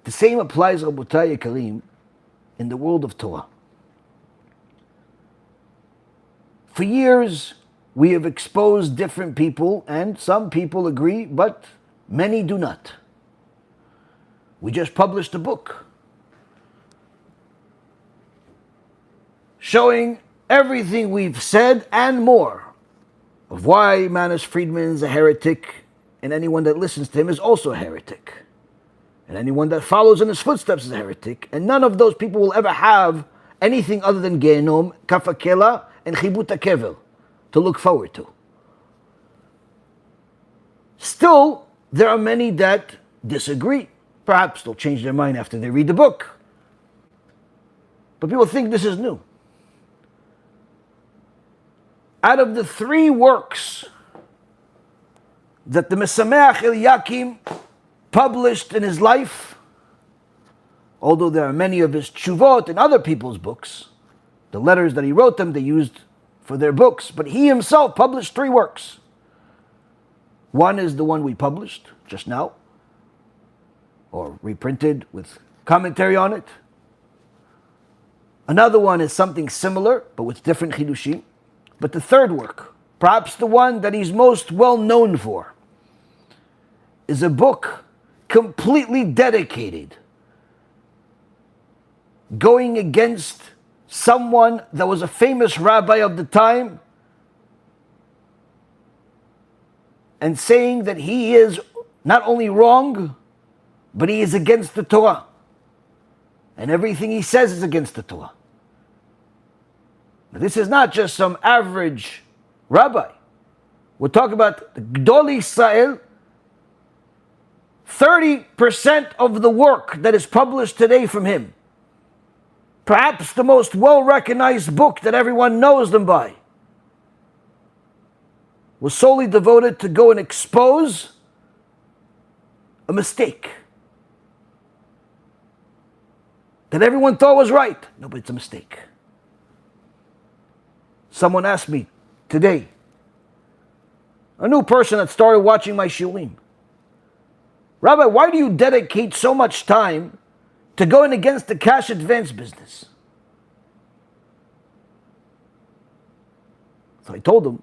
Speaker 1: The same applies, Rabotai Yekarim, in the world of Torah. For years, we have exposed different people, and some people agree, but many do not. We just published a book showing everything we've said and more of why Manis Friedman is a heretic, and anyone that listens to him is also a heretic. And anyone that follows in his footsteps is a heretic. And none of those people will ever have anything other than Gehenom, Kafakela, and Chibut HaKever to look forward to. Still, there are many that disagree. Perhaps they'll change their mind after they read the book. But people think this is new. Out of the 3 works that the Mesameach Eliakim published in his life, although there are many of his SHAVUOT and other people's books, the letters that he wrote them, they used for their books, but he himself published 3 works. One is the one we published just now, or reprinted with commentary on it. Another one is something similar, but with different chidushim. But the third work, perhaps the one that he's most well known for, is a book completely dedicated, going against someone that was a famous rabbi of the time, and saying that he is not only wrong, but he is against the Torah. And everything he says is against the Torah. Now, this is not just some average rabbi. We're talking about the Gdol Yisrael. 30% of the work that is published today from him, perhaps the most well-recognized book that everyone knows them by, was solely devoted to go and expose a mistake. that everyone thought was right. No, but it's a mistake. Someone asked me today, a new person that started watching my shiurim, Rabbi, why do you dedicate so much time to going against the cash advance business? So I told him,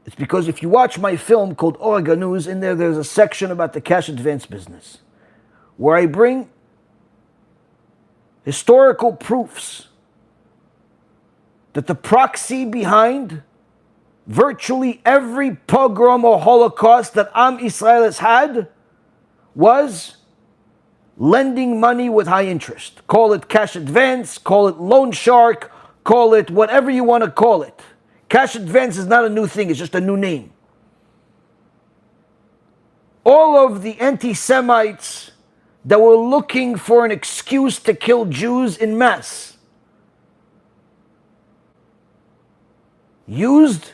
Speaker 1: it's because if you watch my film called Orga News, in there's a section about the cash advance business, where I bring historical proofs that the proxy behind virtually every pogrom or Holocaust that Am Israel has had was lending money with high interest. Call it cash advance, call it loan shark, call it whatever you want to call it. Cash advance is not a new thing, it's just a new name. All of the anti-Semites that were looking for an excuse to kill Jews in mass used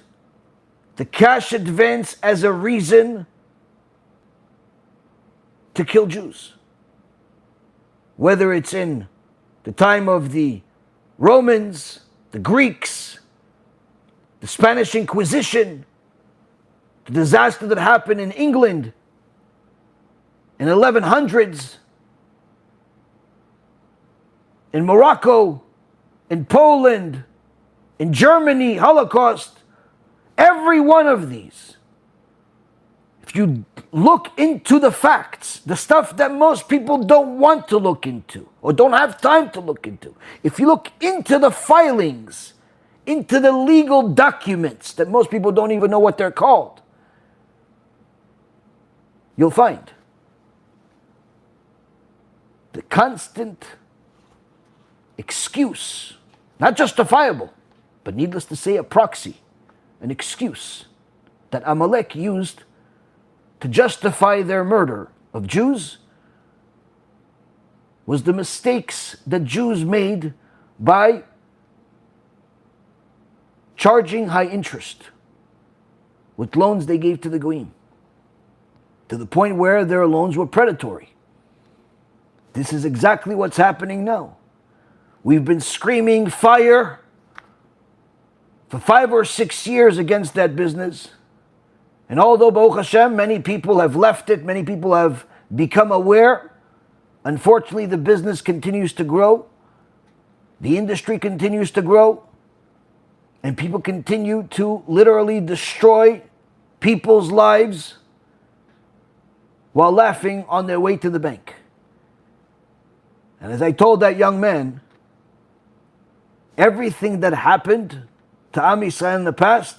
Speaker 1: the cash advance as a reason to kill Jews. Whether it's in the time of the Romans, the Greeks, the Spanish Inquisition, the disaster that happened in England in the 1100s, in Morocco, in Poland, in Germany, Holocaust, every one of these, if you look into the facts, the stuff that most people don't want to look into or don't have time to look into, if you look into the filings, into the legal documents that most people don't even know what they're called, you'll find the constant excuse, not justifiable, but needless to say, a proxy, an excuse that Amalek used to justify their murder of Jews was the mistakes that Jews made by charging high interest with loans they gave to the Goyim, to the point where their loans were predatory. This is exactly what's happening now. We've been screaming fire for 5 or 6 years against that business. And although, Baruch Hashem, many people have left it, many people have become aware, unfortunately the business continues to grow, the industry continues to grow, and people continue to literally destroy people's lives while laughing on their way to the bank. And as I told that young man, everything that happened to Am Yisrael in the past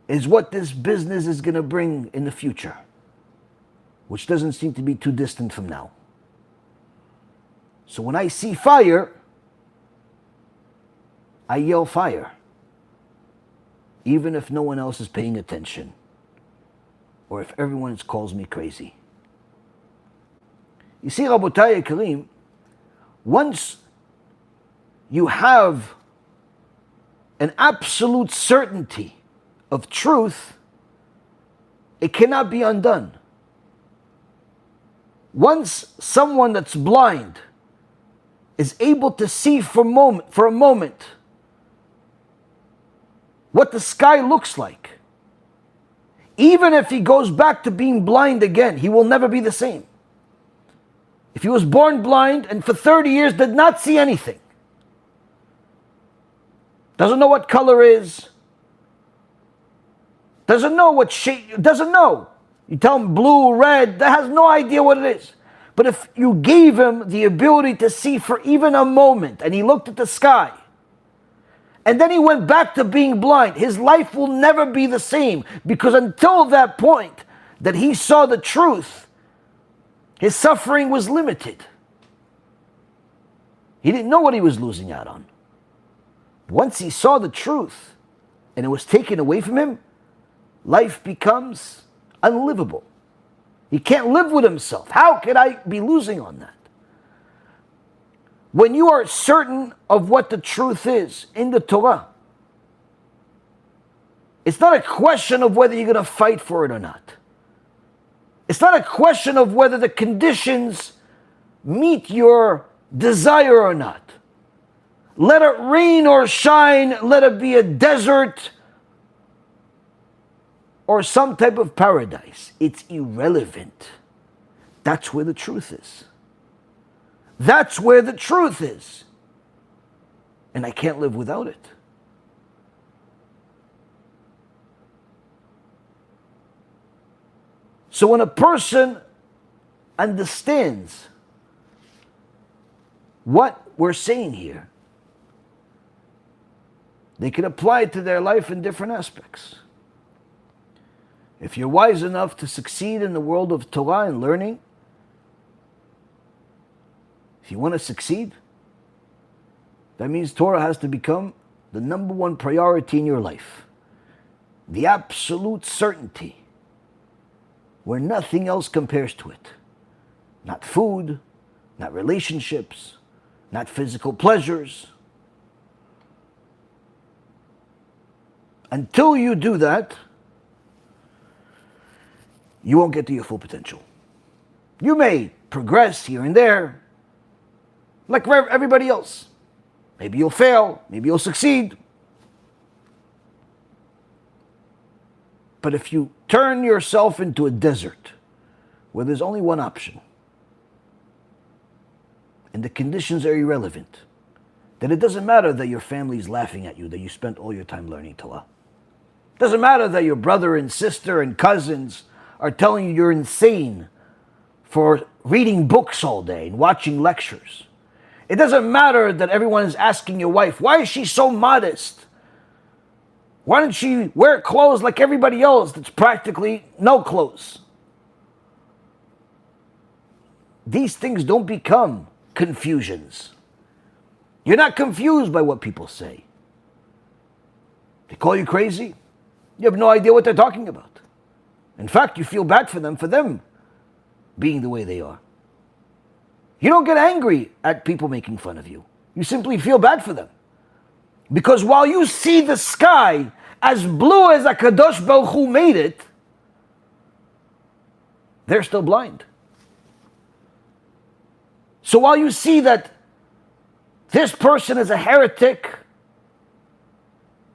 Speaker 1: is what this business is going to bring in the future, which doesn't seem to be too distant from now. So when I see fire, I yell fire, even if no one else is paying attention, or if everyone calls me crazy. You see, Rabotai Kareem, once you have an absolute certainty of truth, it cannot be undone. Once someone that's blind is able to see for a moment what the sky looks like, even if he goes back to being blind again, he will never be the same. If he was born blind and for 30 years did not see anything, doesn't know what color is, doesn't know what shade, doesn't know. You tell him blue, red, that has no idea what it is. But if you gave him the ability to see for even a moment, and he looked at the sky, and then he went back to being blind, his life will never be the same, because until that point that he saw the truth, his suffering was limited. He didn't know what he was losing out on. Once he saw the truth and it was taken away from him, life becomes unlivable. He can't live with himself. How could I be losing on that? When you are certain of what the truth is in the Torah, it's not a question of whether you're going to fight for it or not. It's not a question of whether the conditions meet your desire or not. Let it rain or shine, let it be a desert or some type of paradise. It's irrelevant. That's where the truth is. That's where the truth is. And I can't live without it. So when a person understands what we're saying here, they can apply it to their life in different aspects. If you're wise enough to succeed in the world of Torah and learning, if you want to succeed, that means Torah has to become the number one priority in your life. The absolute certainty where nothing else compares to it. Not food, not relationships, not physical pleasures. Until you do that, you won't get to your full potential. You may progress here and there, like everybody else. Maybe you'll fail, maybe you'll succeed. But if you turn yourself into a desert where there's only one option, and the conditions are irrelevant, then it doesn't matter that your family's laughing at you, that you spent all your time learning Torah. It doesn't matter that your brother and sister and cousins are telling you you're insane for reading books all day and watching lectures. It doesn't matter that everyone is asking your wife, why is she so modest? Why don't she wear clothes like everybody else that's practically no clothes? These things don't become confusions. You're not confused by what people say. They call you crazy. You have no idea what they're talking about. In fact, you feel bad for them being the way they are. You don't get angry at people making fun of you. You simply feel bad for them. Because while you see the sky as blue as HaKadosh Baruch Hu made it, they're still blind. So while you see that this person is a heretic,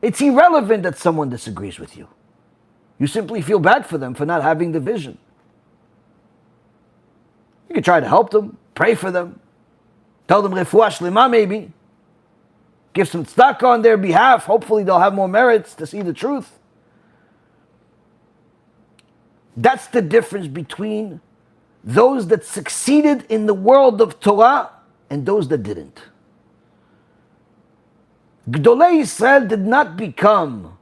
Speaker 1: it's irrelevant that someone disagrees with you. You simply feel bad for them for not having the vision. You can try to help them, pray for them, tell them refuah shlema maybe, give some tzedakah on their behalf. Hopefully they'll have more merits to see the truth. That's the difference between those that succeeded in the world of Torah and those that didn't. Gdolei Yisrael did not become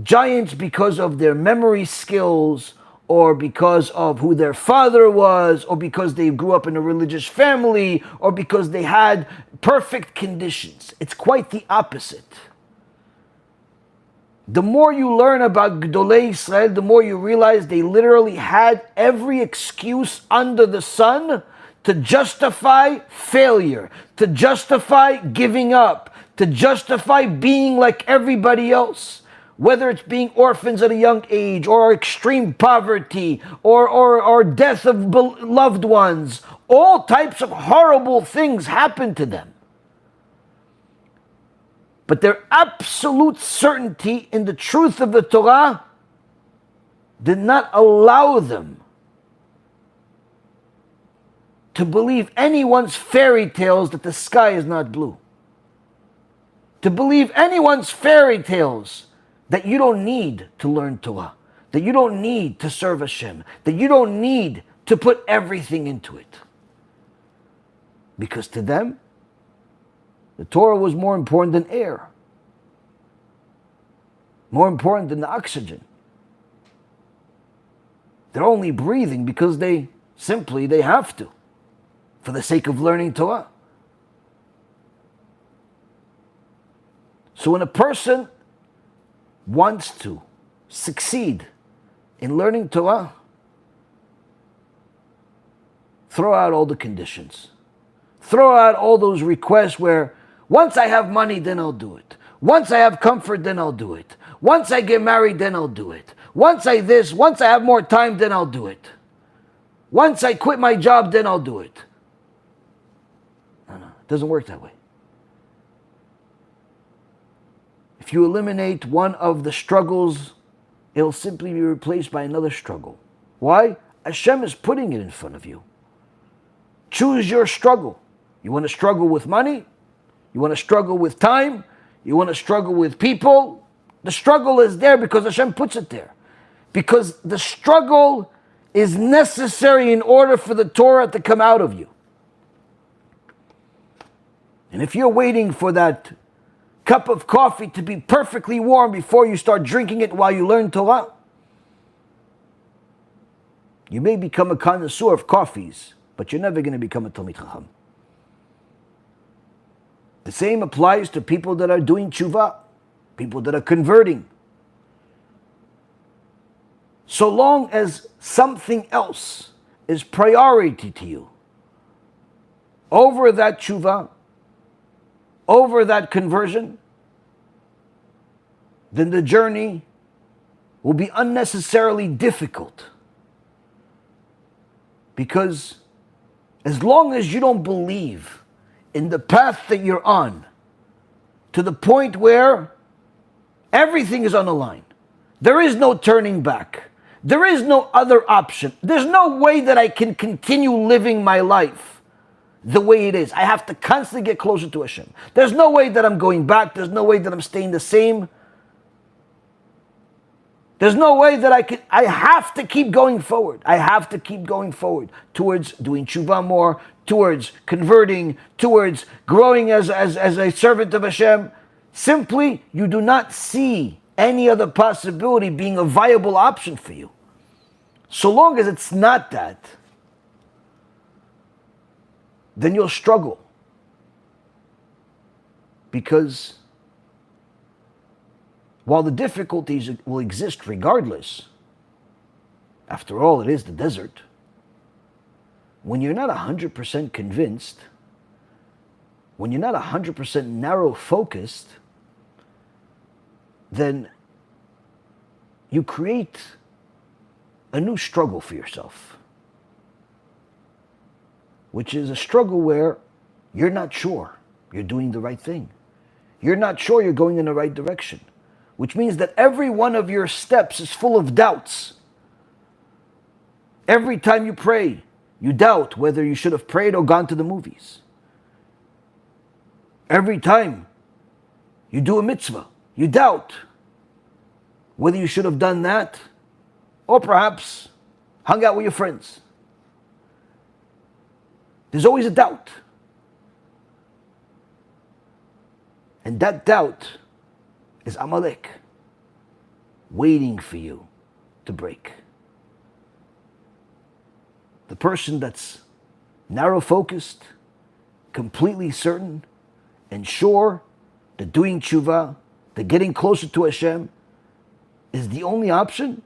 Speaker 1: giants because of their memory skills or because of who their father was or because they grew up in a religious family or because they had perfect conditions. It's quite the opposite. The more you learn about Gdolei Yisrael, the more you realize they literally had every excuse under the sun to justify failure, to justify giving up, to justify being like everybody else. Whether it's being orphans at a young age, or extreme poverty, or death of loved ones, all types of horrible things happen to them. But their absolute certainty in the truth of the Torah did not allow them to believe anyone's fairy tales that the sky is not blue. To believe anyone's fairy tales that you don't need to learn Torah, that you don't need to serve Hashem, that you don't need to put everything into it. Because to them, the Torah was more important than air, more important than the oxygen. They're only breathing because they have to, for the sake of learning Torah. So when a person wants to succeed in learning Torah, throw out all the conditions. Throw out all those requests where once I have money, then I'll do it. Once I have comfort, then I'll do it. Once I get married, then I'll do it. Once I have more time, then I'll do it. Once I quit my job, then I'll do it. doesn't work that way. If you eliminate one of the struggles, it'll simply be replaced by another struggle. Why? Hashem is putting it in front of you. Choose your struggle. You want to struggle with money? You want to struggle with time? You want to struggle with people? The struggle is there because Hashem puts it there. Because the struggle is necessary in order for the Torah to come out of you. And if you're waiting for that cup of coffee to be perfectly warm before you start drinking it while you learn Torah, you may become a connoisseur of coffees, but you're never going to become a Talmid Chacham. The same applies to people that are doing tshuva, people that are converting. So long as something else is priority to you over that tshuva, over that conversion, then the journey will be unnecessarily difficult. Because as long as you don't believe in the path that you're on, to the point where everything is on the line, there is no turning back. There is no other option. There's no way that I can continue living my life the way it is. I have to constantly get closer to Hashem. There's no way that I'm going back. There's no way that I'm staying the same. There's no way that I have to keep going forward. I have to keep going forward towards doing tshuva more, towards converting, towards growing as a servant of Hashem. Simply, you do not see any other possibility being a viable option for you. So long as it's not that, then you'll struggle. Because while the difficulties will exist regardless, after all, it is the desert. When you're not 100% convinced, when you're not 100% narrow focused, then you create a new struggle for yourself, which is a struggle where you're not sure you're doing the right thing. You're not sure you're going in the right direction, which means that every one of your steps is full of doubts. Every time you pray, you doubt whether you should have prayed or gone to the movies. Every time you do a mitzvah, you doubt whether you should have done that or perhaps hung out with your friends. There's always a doubt. And that doubt is Amalek waiting for you to break. The person that's narrow-focused, completely certain and sure that doing tshuva, that getting closer to Hashem is the only option.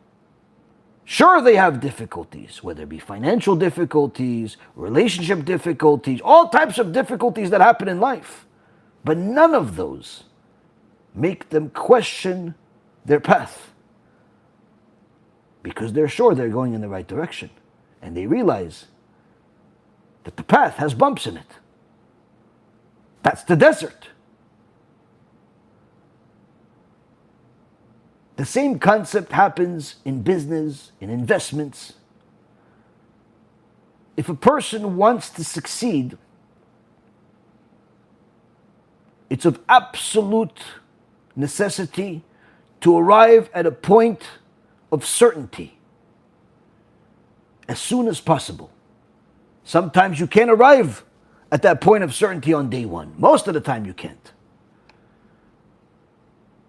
Speaker 1: Sure, they have difficulties, whether it be financial difficulties, relationship difficulties, all types of difficulties that happen in life. But none of those make them question their path. Because they're sure they're going in the right direction. And they realize that the path has bumps in it. That's the desert. The same concept happens in business, in investments. If a person wants to succeed, it's of absolute necessity to arrive at a point of certainty as soon as possible. Sometimes you can't arrive at that point of certainty on day one. Most of the time you can't.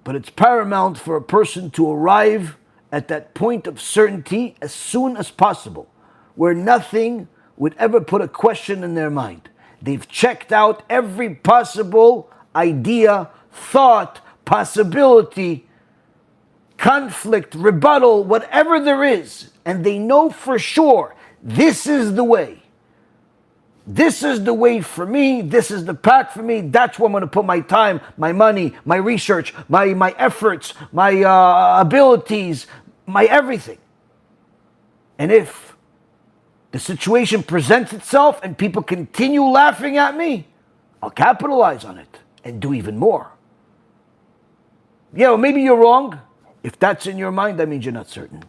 Speaker 1: But it's paramount for a person to arrive at that point of certainty as soon as possible, where nothing would ever put a question in their mind. They've checked out every possible idea, thought, possibility, conflict, rebuttal, whatever there is, and they know for sure this is the way. This is the way for me. This is the path for me. That's where I'm going to put my time, my money, my research, my efforts, my abilities, my everything. And if the situation presents itself and people continue laughing at me, I'll capitalize on it and do even more. Yeah, well, maybe you're wrong. If that's in your mind, that means you're not certain.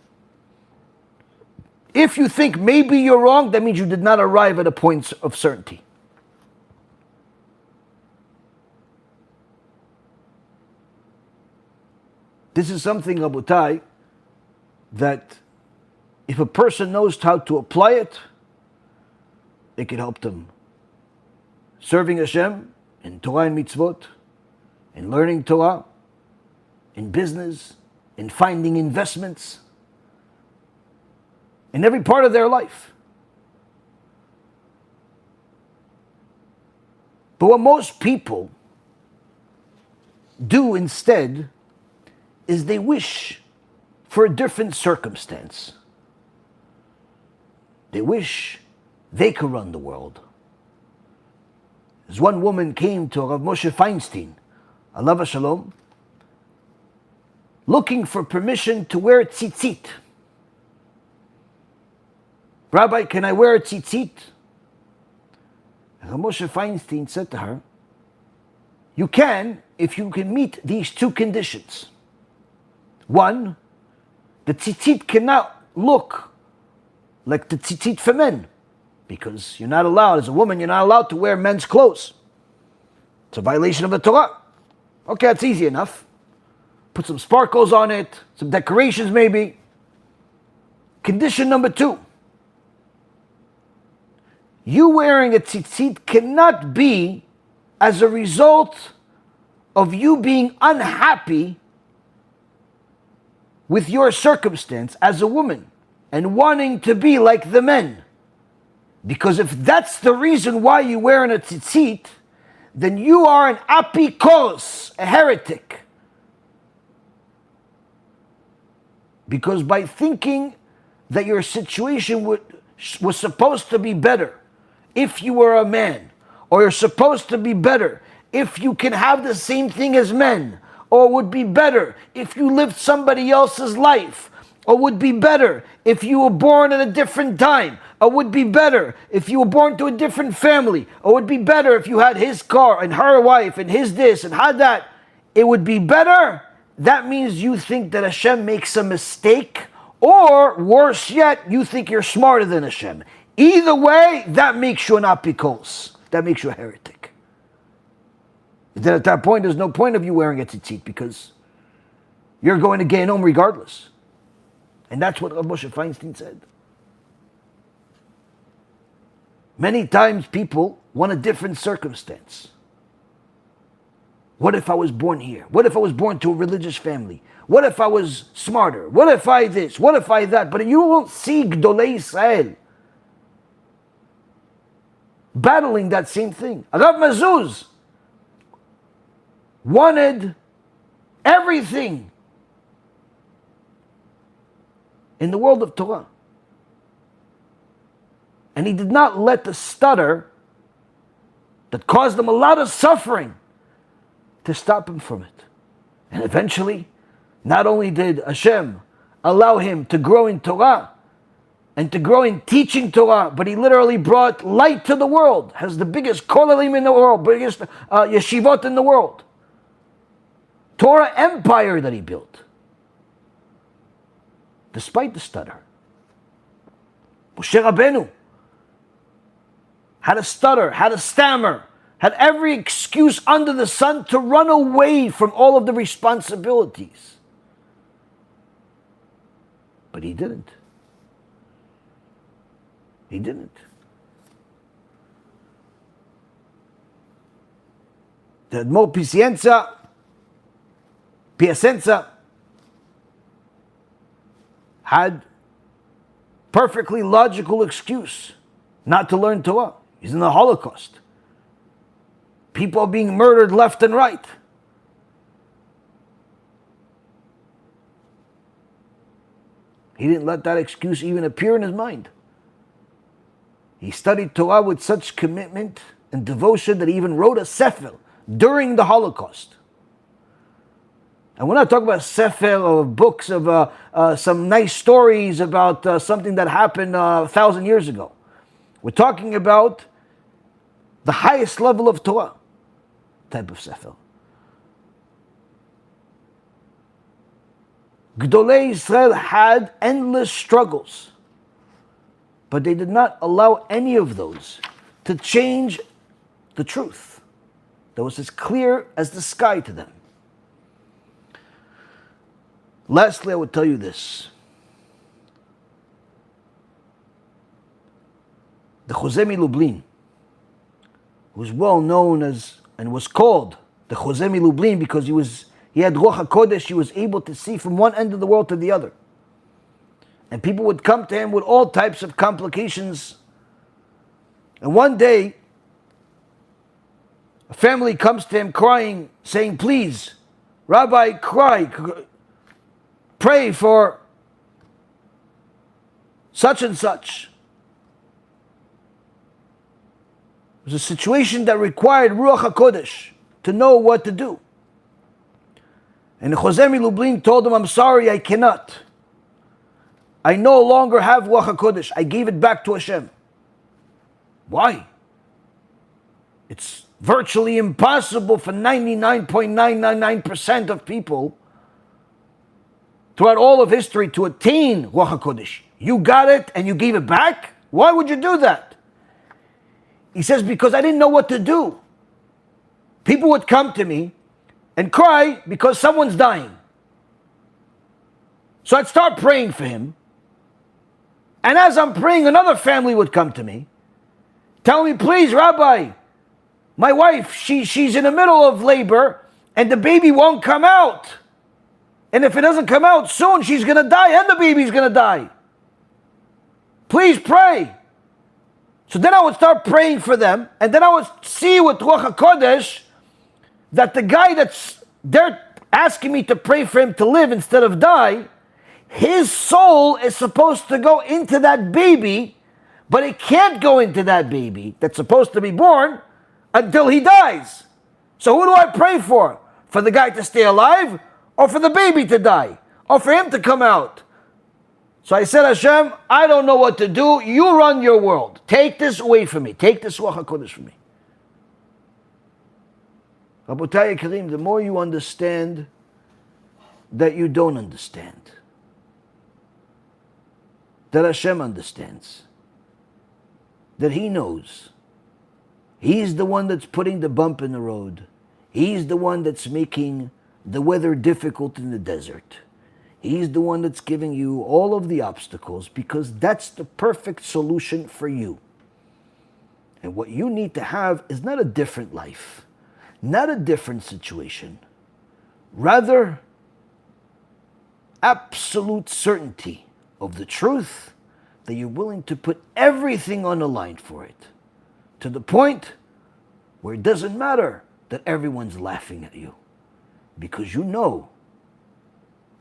Speaker 1: If you think maybe you're wrong, that means you did not arrive at a point of certainty. This is something, Rabotai, that if a person knows how to apply it, it can help them serving Hashem in Torah and mitzvot, in learning Torah, in business, in finding investments, in every part of their life. But what most people do instead is they wish for a different circumstance. They wish they could run the world. As one woman came to Rav Moshe Feinstein, alav shalom, looking for permission to wear tzitzit. Rabbi, can I wear a tzitzit? And Rav Moshe Feinstein said to her, you can if you can meet these two conditions. One, the tzitzit cannot look like the tzitzit for men, because you're not allowed, as a woman, you're not allowed to wear men's clothes. It's a violation of the Torah. Okay, that's easy enough. Put some sparkles on it, some decorations maybe. Condition number two, you wearing a tzitzit cannot be as a result of you being unhappy with your circumstance as a woman and wanting to be like the men. Because if that's the reason why you're wearing a tzitzit, then you are an apikos, a heretic. Because by thinking that your situation was supposed to be better if you were a man, or you're supposed to be better if you can have the same thing as men, or would be better if you lived somebody else's life, or would be better if you were born at a different time, or would be better if you were born to a different family, or would be better if you had his car and her wife and his this and had that, it would be better. That means you think that Hashem makes a mistake, or worse yet, you think you're smarter than Hashem. Either way, that makes you an apikos. That makes you a heretic. Then at that point, there's no point of you wearing a tzitzit, because you're going to Gehinnom regardless. And that's what Rav Moshe Feinstein said. Many times people want a different circumstance. What if I was born here? What if I was born to a religious family? What if I was smarter? What if I this? What if I that? But you won't see Gdolei Israel battling that same thing. Rav Mazuz wanted everything in the world of Torah. And he did not let the stutter that caused him a lot of suffering to stop him from it. And eventually, not only did Hashem allow him to grow in Torah and to grow in teaching Torah, but he literally brought light to the world, has the biggest kollalim in the world, biggest yeshivot in the world. Torah empire that he built. Despite the stutter. Moshe Rabbeinu had a stutter, had a stammer, had every excuse under the sun to run away from all of the responsibilities. But he didn't. He didn't. The Admor Piacenza had perfectly logical excuse not to learn Torah. He's in the Holocaust. People are being murdered left and right. He didn't let that excuse even appear in his mind. He studied Torah with such commitment and devotion that he even wrote a sefer during the Holocaust. And we're not talking about sefer or books of some nice stories about something that happened 1,000 years ago. We're talking about the highest level of Torah. type of sefer. Gdolei Israel had endless struggles, but they did not allow any of those to change the truth that was as clear as the sky to them. Lastly, I would tell you this. The Chozeh Lublin, who was well known as, and was called the Chozeh Lublin because he had Ruach HaKodesh, he was able to see from one end of the world to the other. And people would come to him with all types of complications. And one day, a family comes to him crying, saying, please, Rabbi, pray for such and such. It was a situation that required Ruach HaKodesh to know what to do. And Chozeh Lublin told him, I'm sorry, I cannot. I no longer have Ruach HaKodesh. I gave it back to Hashem. Why? It's virtually impossible for 99.999% of people throughout all of history to attain Ruach HaKodesh. You got it and you gave it back? Why would you do that? He says, because I didn't know what to do. People would come to me and cry because someone's dying. So I'd start praying for him. And as I'm praying, another family would come to me, tell me, please, Rabbi, my wife, she's in the middle of labor and the baby won't come out. And if it doesn't come out soon, she's going to die and the baby's going to die. Please pray. So then I would start praying for them, and then I would see with Ruach HaKodesh that the guy they're asking me to pray for him to live instead of die, his soul is supposed to go into that baby, but it can't go into that baby that's supposed to be born until he dies. So who do I pray for? For the guy to stay alive, or for the baby to die, or for him to come out? So I said, Hashem, I don't know what to do. You run your world. Take this away from me. Take this Ruach HaKodesh from me. Rabotai Karim, the more you understand that you don't understand, that Hashem understands, that He knows. He's the one that's putting the bump in the road. He's the one that's making the weather difficult in the desert. He's the one that's giving you all of the obstacles because that's the perfect solution for you. And what you need to have is not a different life, not a different situation. Rather, absolute certainty of the truth that you're willing to put everything on the line for it, to the point where it doesn't matter that everyone's laughing at you, because you know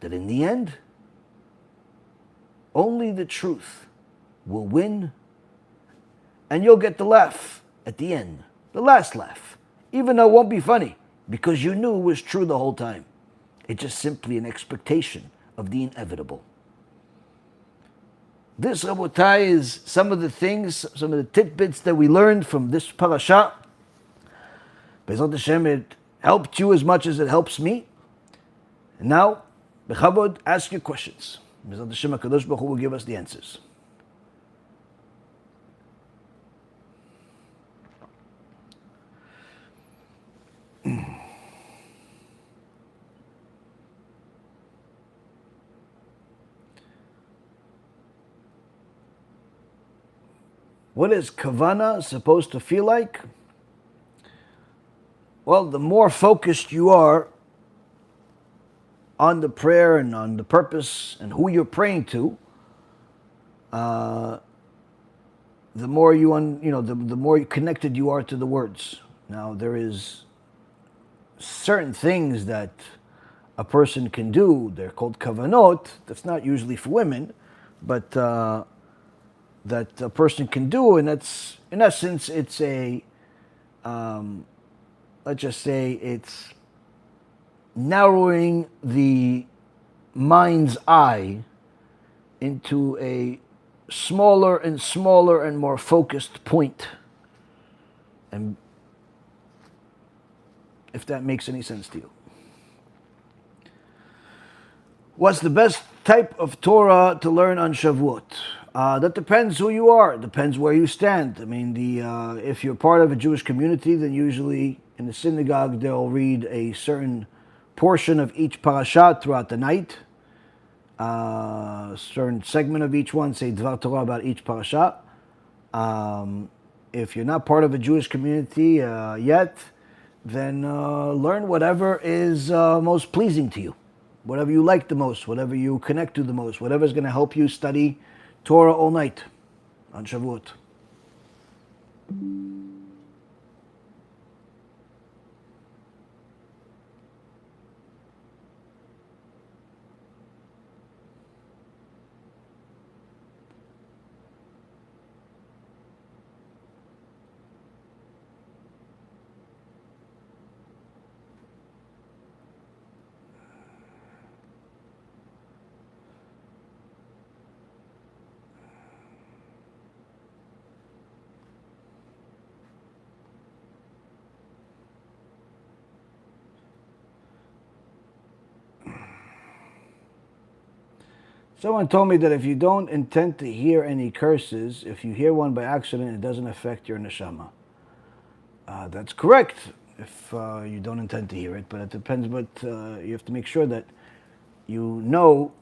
Speaker 1: that in the end, only the truth will win, and you'll get the laugh at the end, the last laugh, even though it won't be funny, because you knew it was true the whole time. It's just simply an expectation of the inevitable. This, Rabotai, is some of the things, some of the tidbits that we learned from this parasha. BeEzrat HaShem, it helped you as much as it helps me. And now, Bechavod, ask your questions. BeEzrat HaShem, HaKadosh Baruch Hu will give us the answers. What is kavana supposed to feel like? Well, the more focused you are on the prayer and on the purpose and who you're praying to, the more the more connected you are to the words. Now, there is certain things that a person can do. They're called kavanot. That's not usually for women, but that a person can do, and that's, in essence, it's a, let's just say, it's narrowing the mind's eye into a smaller and smaller and more focused point. And if that makes any sense to you. What's the best type of Torah to learn on Shavuot? That depends who you are. It depends where you stand. I mean, if you're part of a Jewish community, then usually in the synagogue they'll read a certain portion of each parashat throughout the night. A certain segment of each one, say Dvar Torah about each parashat. If you're not part of a Jewish community yet, then learn whatever is most pleasing to you. Whatever you like the most, whatever you connect to the most, whatever is going to help you study Torah all night on Shavuot. Someone told me that if you don't intend to hear any curses, if you hear one by accident, it doesn't affect your neshama. That's correct if you don't intend to hear it, but it depends. But you have to make sure that you know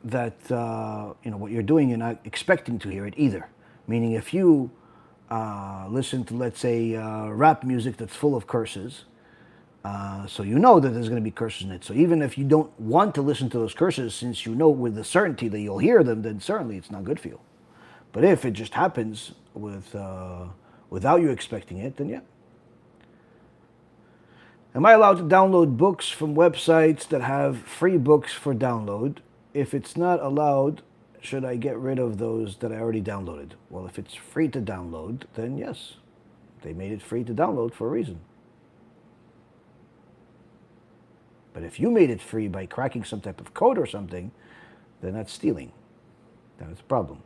Speaker 1: that what you're doing. You're not expecting to hear it either. Meaning, if you listen to, let's say, rap music that's full of curses. So you know that there's going to be curses in it. So even if you don't want to listen to those curses, since you know with the certainty that you'll hear them, then certainly it's not good for you. But if it just happens without you expecting it, then yeah. Am I allowed to download books from websites that have free books for download? If it's not allowed, should I get rid of those that I already downloaded? Well, if it's free to download, then yes. They made it free to download for a reason. But if you made it free by cracking some type of code or something, then that's stealing. Then it's a problem.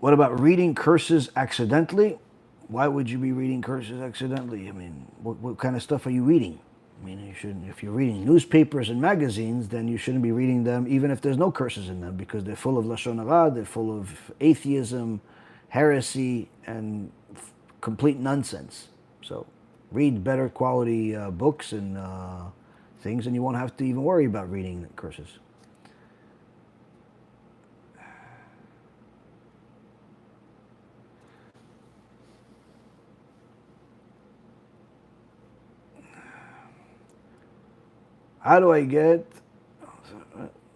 Speaker 1: What about reading curses accidentally? Why would you be reading curses accidentally? I mean, what kind of stuff are you reading? I mean, you shouldn't. If you're reading newspapers and magazines, then you shouldn't be reading them, even if there's no curses in them, because they're full of lashon hara, they're full of atheism, heresy, and complete nonsense. So read better quality books and things, and you won't have to even worry about reading curses. How do I get...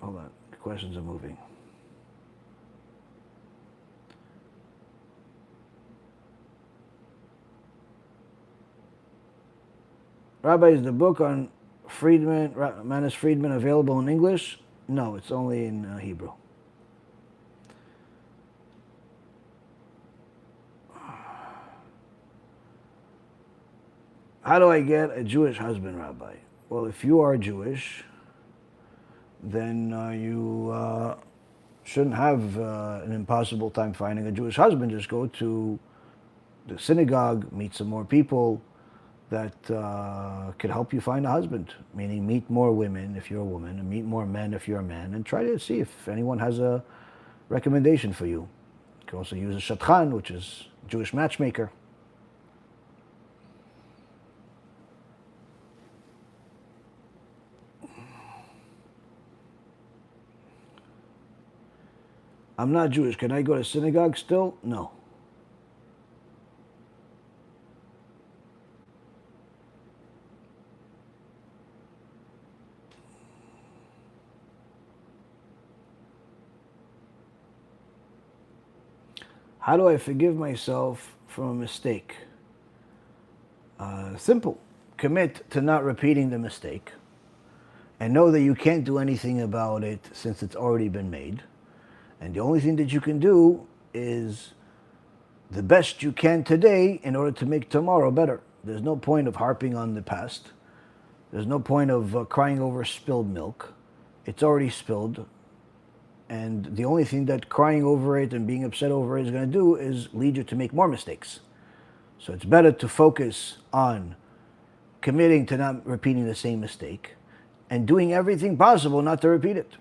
Speaker 1: Hold on, the questions are moving. Rabbi, is the book on Manis Friedman available in English? No, it's only in Hebrew. How do I get a Jewish husband, Rabbi? Well, if you are Jewish, then you shouldn't have an impossible time finding a Jewish husband. Just go to the synagogue, meet some more people that could help you find a husband. Meaning, meet more women if you're a woman, and meet more men if you're a man, and try to see if anyone has a recommendation for you. You can also use a shatchan, which is a Jewish matchmaker. I'm not Jewish. Can I go to synagogue still? No. How do I forgive myself from a mistake? Simple. Commit to not repeating the mistake, and know that you can't do anything about it since it's already been made. And the only thing that you can do is the best you can today in order to make tomorrow better. There's no point of harping on the past. There's no point of crying over spilled milk. It's already spilled. And the only thing that crying over it and being upset over it is going to do is lead you to make more mistakes. So it's better to focus on committing to not repeating the same mistake and doing everything possible not to repeat it.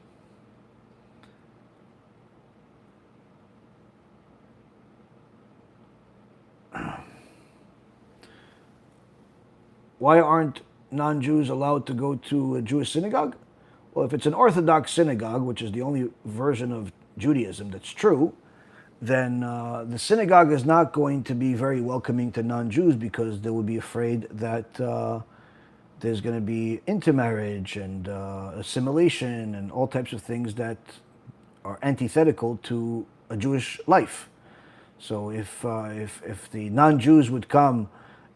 Speaker 1: Why aren't non-Jews allowed to go to a Jewish synagogue? Well, if it's an Orthodox synagogue, which is the only version of Judaism that's true, then the synagogue is not going to be very welcoming to non-Jews because they will be afraid that there's going to be intermarriage and assimilation and all types of things that are antithetical to a Jewish life. So if the non-Jews would come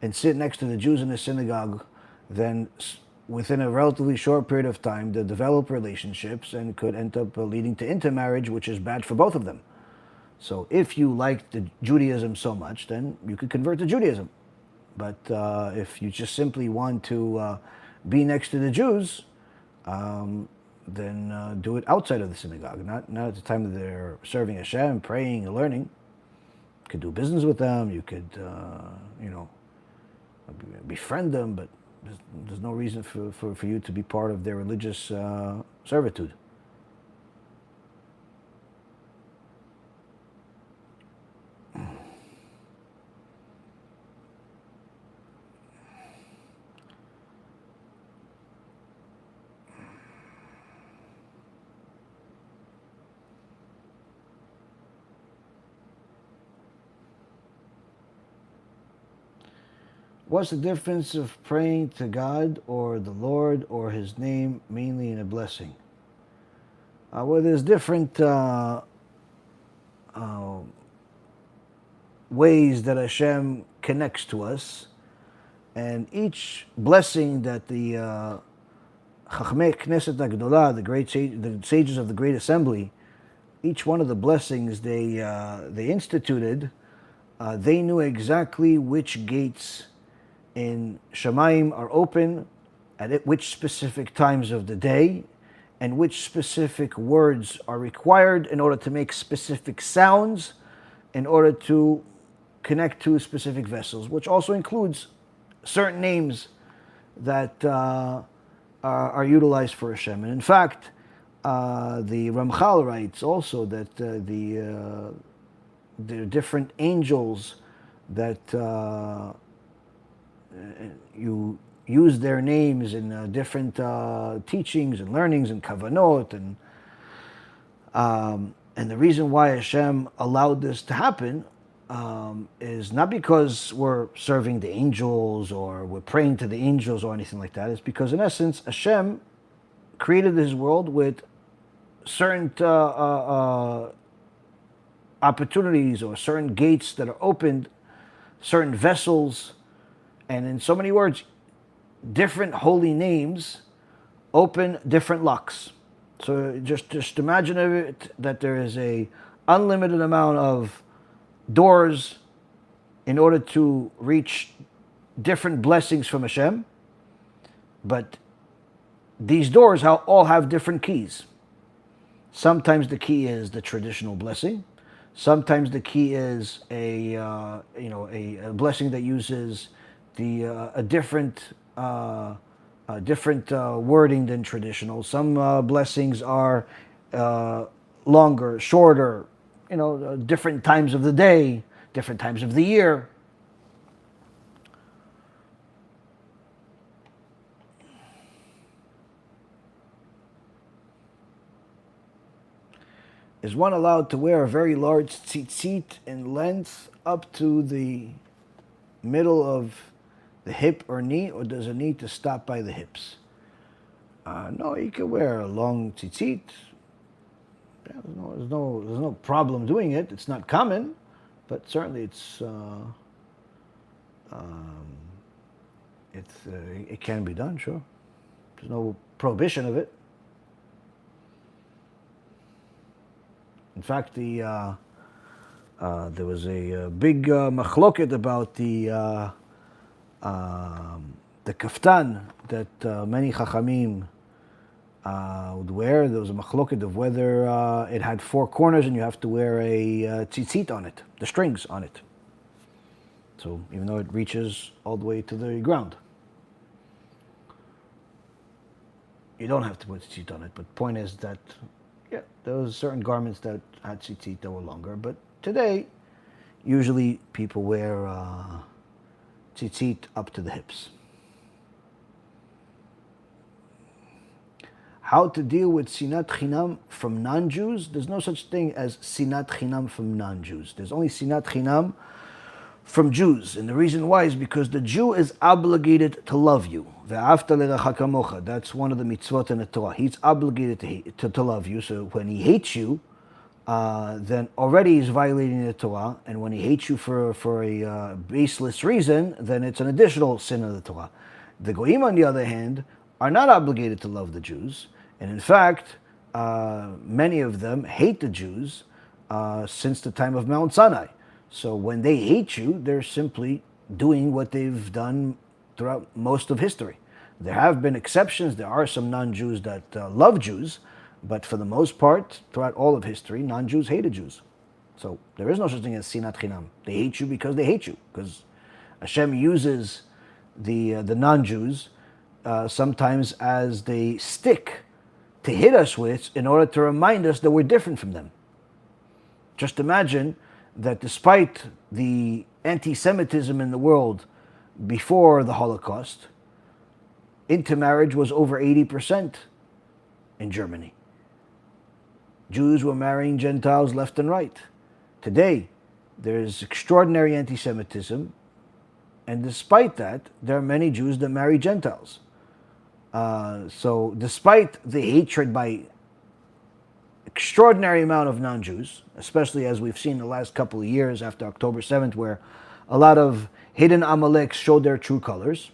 Speaker 1: and sit next to the Jews in the synagogue, then within a relatively short period of time, they'll develop relationships and could end up leading to intermarriage, which is bad for both of them. So if you like the Judaism so much, then you could convert to Judaism. But if you just simply want to be next to the Jews, then do it outside of the synagogue, not at the time that they're serving Hashem, praying, and learning. You could do business with them. You could, befriend them, but there's no reason for you to be part of their religious servitude. What's the difference of praying to God or the Lord or His name mainly in a blessing? Well, there's different ways that Hashem connects to us, and each blessing that the Chachmei Knesset HaGdolah, the sages of the Great Assembly, each one of the blessings they instituted, they knew exactly which gates in Shamayim are open at which specific times of the day, and which specific words are required in order to make specific sounds in order to connect to specific vessels, which also includes certain names that are utilized for Hashem. And in fact, the Ramchal writes also that the different angels that you use their names in different teachings and learnings and kavanot, and the reason why Hashem allowed this to happen is not because we're serving the angels or we're praying to the angels or anything like that. It's because in essence Hashem created His world with certain opportunities or certain gates that are opened, certain vessels. And in so many words, different holy names open different locks. So just imagine it that there is a unlimited amount of doors in order to reach different blessings from Hashem. But these doors all have different keys. Sometimes the key is the traditional blessing. Sometimes the key is a blessing that uses a different wording than traditional. Some blessings are longer, shorter, different times of the day, different times of the year. Is one allowed to wear a very large tzitzit in length up to the middle of the hip or knee, or does it need to stop by the hips? No, you can wear a long tzitzit. There's no problem doing it. It's not common, but certainly it can be done. Sure, there's no prohibition of it. In fact, there was a big machloket about the kaftan that many chachamim would wear. There was a machloket of whether it had 4 corners and you have to wear a tzitzit on it, the strings on it. So even though it reaches all the way to the ground, you don't have to put tzitzit on it. But the point is that, yeah, there was certain garments that had tzitzit that were longer. But today, usually people wear tzitzit up to the hips. How to deal with sinat chinam from non-Jews? There's no such thing as sinat chinam from non-Jews. There's only sinat chinam from Jews. And the reason why is because the Jew is obligated to love you. Ve'afta lerecha kamocha. That's one of the mitzvot in the Torah. He's obligated to love you. So when he hates you, then already he's violating the Torah. And when he hates you for a baseless reason, then it's an additional sin of the Torah. The Goyim, on the other hand, are not obligated to love the Jews. And in fact, many of them hate the Jews since the time of Mount Sinai. So when they hate you, they're simply doing what they've done throughout most of history. There have been exceptions. There are some non-Jews that love Jews, but for the most part, throughout all of history, non-Jews hated Jews. So there is no such thing as sinat chinam. They hate you because they hate you, because Hashem uses the non-Jews sometimes as they stick to hit us with in order to remind us that we're different from them. Just imagine that despite the anti-Semitism in the world before the Holocaust, intermarriage was over 80% in Germany. Jews were marrying Gentiles left and right. Today, there's extraordinary anti-Semitism, and despite that, there are many Jews that marry Gentiles. So despite the hatred by extraordinary amount of non-Jews, especially as we've seen the last couple of years after October 7th, where a lot of hidden Amaleks showed their true colors,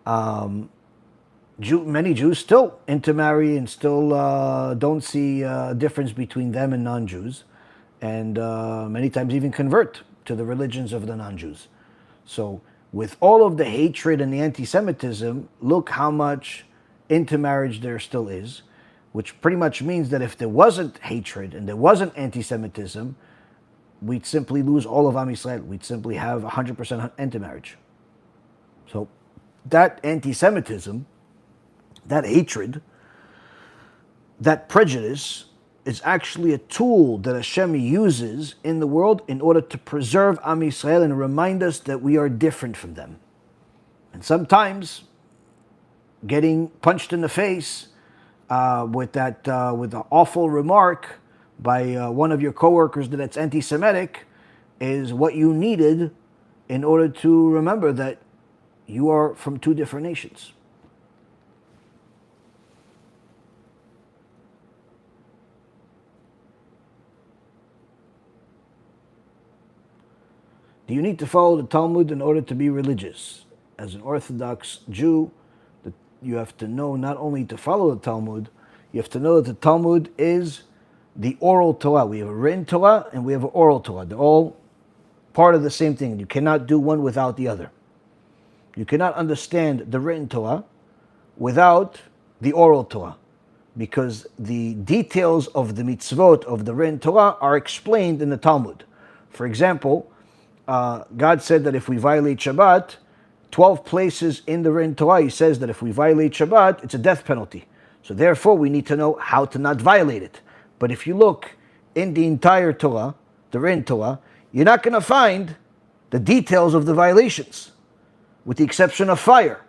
Speaker 1: many Jews still intermarry and still don't see a difference between them and non-Jews, and many times even convert to the religions of the non-Jews. So with all of the hatred and the anti-Semitism, look how much intermarriage there still is, which pretty much means that if there wasn't hatred and there wasn't anti-Semitism, we'd simply lose all of Am Yisrael. We'd simply have 100% intermarriage. So that anti-Semitism, that hatred, that prejudice is actually a tool that Hashem uses in the world in order to preserve Am Yisrael and remind us that we are different from them. And sometimes getting punched in the face with an awful remark by one of your coworkers that's anti-Semitic is what you needed in order to remember that you are from 2 different nations. Do you need to follow the Talmud in order to be religious? As an Orthodox Jew, you have to know not only to follow the Talmud, you have to know that the Talmud is the oral Torah. We have a written Torah and we have an oral Torah. They're all part of the same thing. You cannot do one without the other. You cannot understand the written Torah without the oral Torah, because the details of the mitzvot of the written Torah are explained in the Talmud. For example, God said that if we violate Shabbat, 12 places in the written Torah, he says that if we violate Shabbat, it's a death penalty. So therefore, we need to know how to not violate it. But if you look in the entire Torah, the written Torah, you're not going to find the details of the violations, with the exception of fire.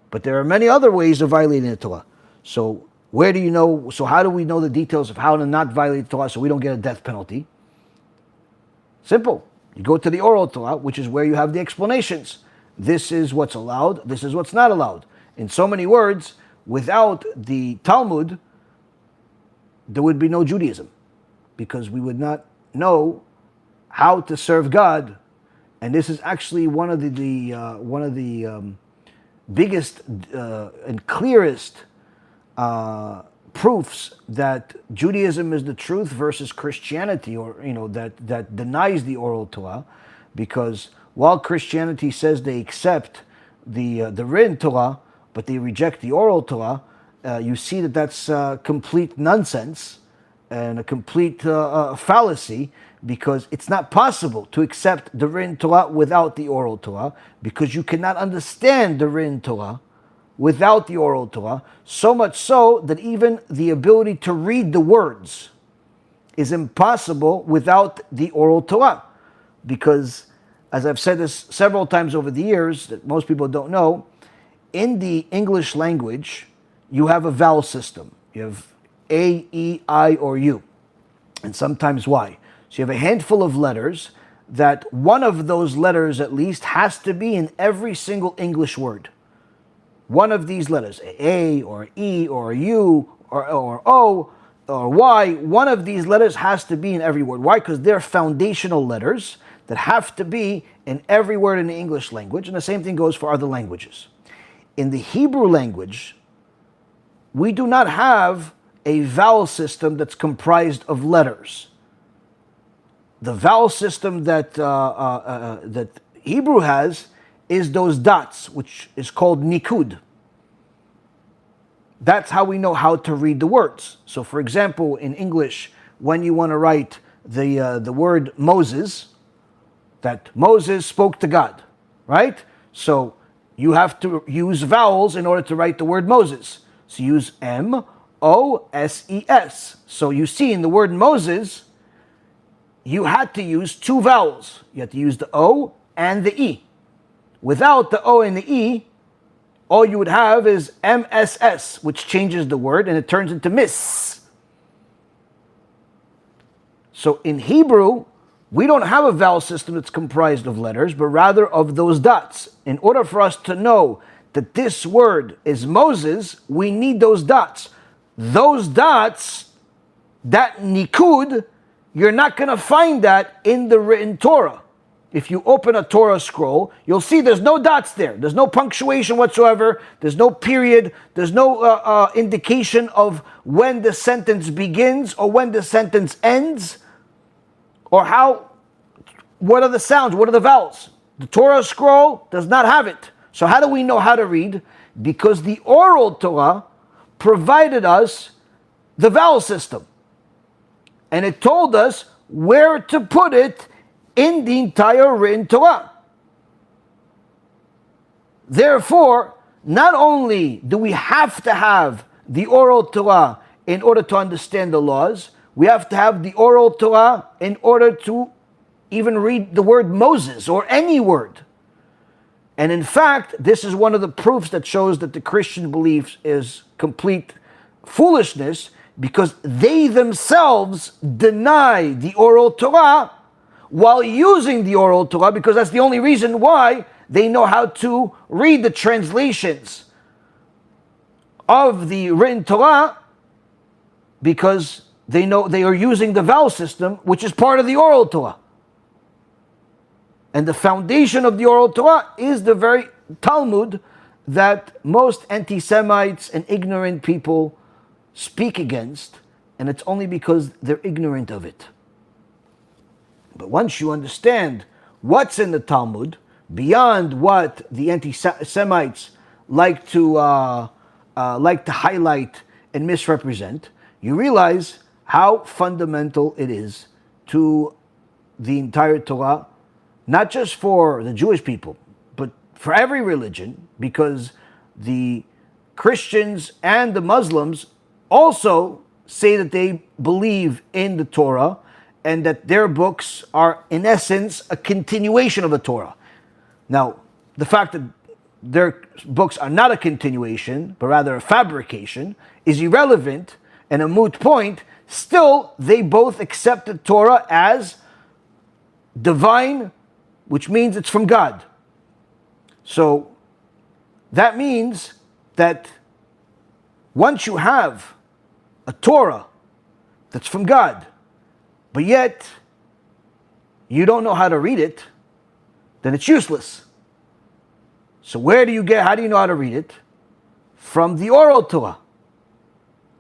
Speaker 1: But there are many other ways of violating the Torah. So where do you know? So how do we know the details of how to not violate the Torah so we don't get a death penalty? Simple. You go to the oral Torah, which is where you have the explanations. This is what's allowed, this is what's not allowed. In so many words, without the Talmud, there would be no Judaism, because we would not know how to serve God. And this is actually one of the biggest and clearest proofs that Judaism is the truth versus Christianity, or that denies the oral Torah, because while Christianity says they accept the written Torah, but they reject the oral Torah, you see that that's complete nonsense and a complete fallacy, because it's not possible to accept the written Torah without the oral Torah, because you cannot understand the written Torah without the oral Torah, so much so that even the ability to read the words is impossible without the oral Torah. Because, as I've said this several times over the years, that most people don't know, in the English language, you have a vowel system. You have A, E, I, or U, and sometimes Y. So you have a handful of letters that one of those letters at least has to be in every single English word. One of these letters, A or E or U or O or Y, one of these letters has to be in every word. Why? Because they're foundational letters that have to be in every word in the English language, and the same thing goes for other languages. In the Hebrew language, we do not have a vowel system that's comprised of letters. The vowel system that that Hebrew has is those dots, which is called nikud. That's how we know how to read the words. So, for example, in English, when you want to write the word Moses, that Moses spoke to God, right? So you have to use vowels in order to write the word Moses. So you use M-O-S-E-S. So you see in the word Moses, you had to use two vowels. You had to use the O and the E. Without the O and the E, all you would have is M-S-S, which changes the word and it turns into miss. So in Hebrew, we don't have a vowel system that's comprised of letters, but rather of those dots. In order for us to know that this word is Moses, we need those dots. Those dots, that nikud, you're not going to find that in the written Torah. If you open a Torah scroll, you'll see there's no dots there. There's no punctuation whatsoever. There's no period. There's no indication of when the sentence begins or when the sentence ends, or what are the sounds, what are the vowels. The Torah scroll does not have it. So how do we know how to read? Because the oral Torah provided us the vowel system. And it told us where to put it in the entire written Torah. Therefore, not only do we have to have the oral Torah in order to understand the laws, we have to have the oral Torah in order to even read the word Moses or any word. And in fact, this is one of the proofs that shows that the Christian belief is complete foolishness, because they themselves deny the oral Torah while using the oral Torah, because that's the only reason why they know how to read the translations of the written Torah, because they know they are using the vowel system, which is part of the oral Torah. And the foundation of the oral Torah is the very Talmud that most anti-Semites and ignorant people speak against, and it's only because they're ignorant of it. But once you understand what's in the Talmud, beyond what the anti-Semites like to highlight and misrepresent, you realize how fundamental it is to the entire Torah, not just for the Jewish people, but for every religion, because the Christians and the Muslims also say that they believe in the Torah and that their books are, in essence, a continuation of the Torah. Now, the fact that their books are not a continuation, but rather a fabrication, is irrelevant and a moot point. Still, they both accept the Torah as divine, which means it's from God. So, that means that once you have a Torah that's from God, but yet you don't know how to read it, then it's useless. So how do you know how to read it? From the oral Torah.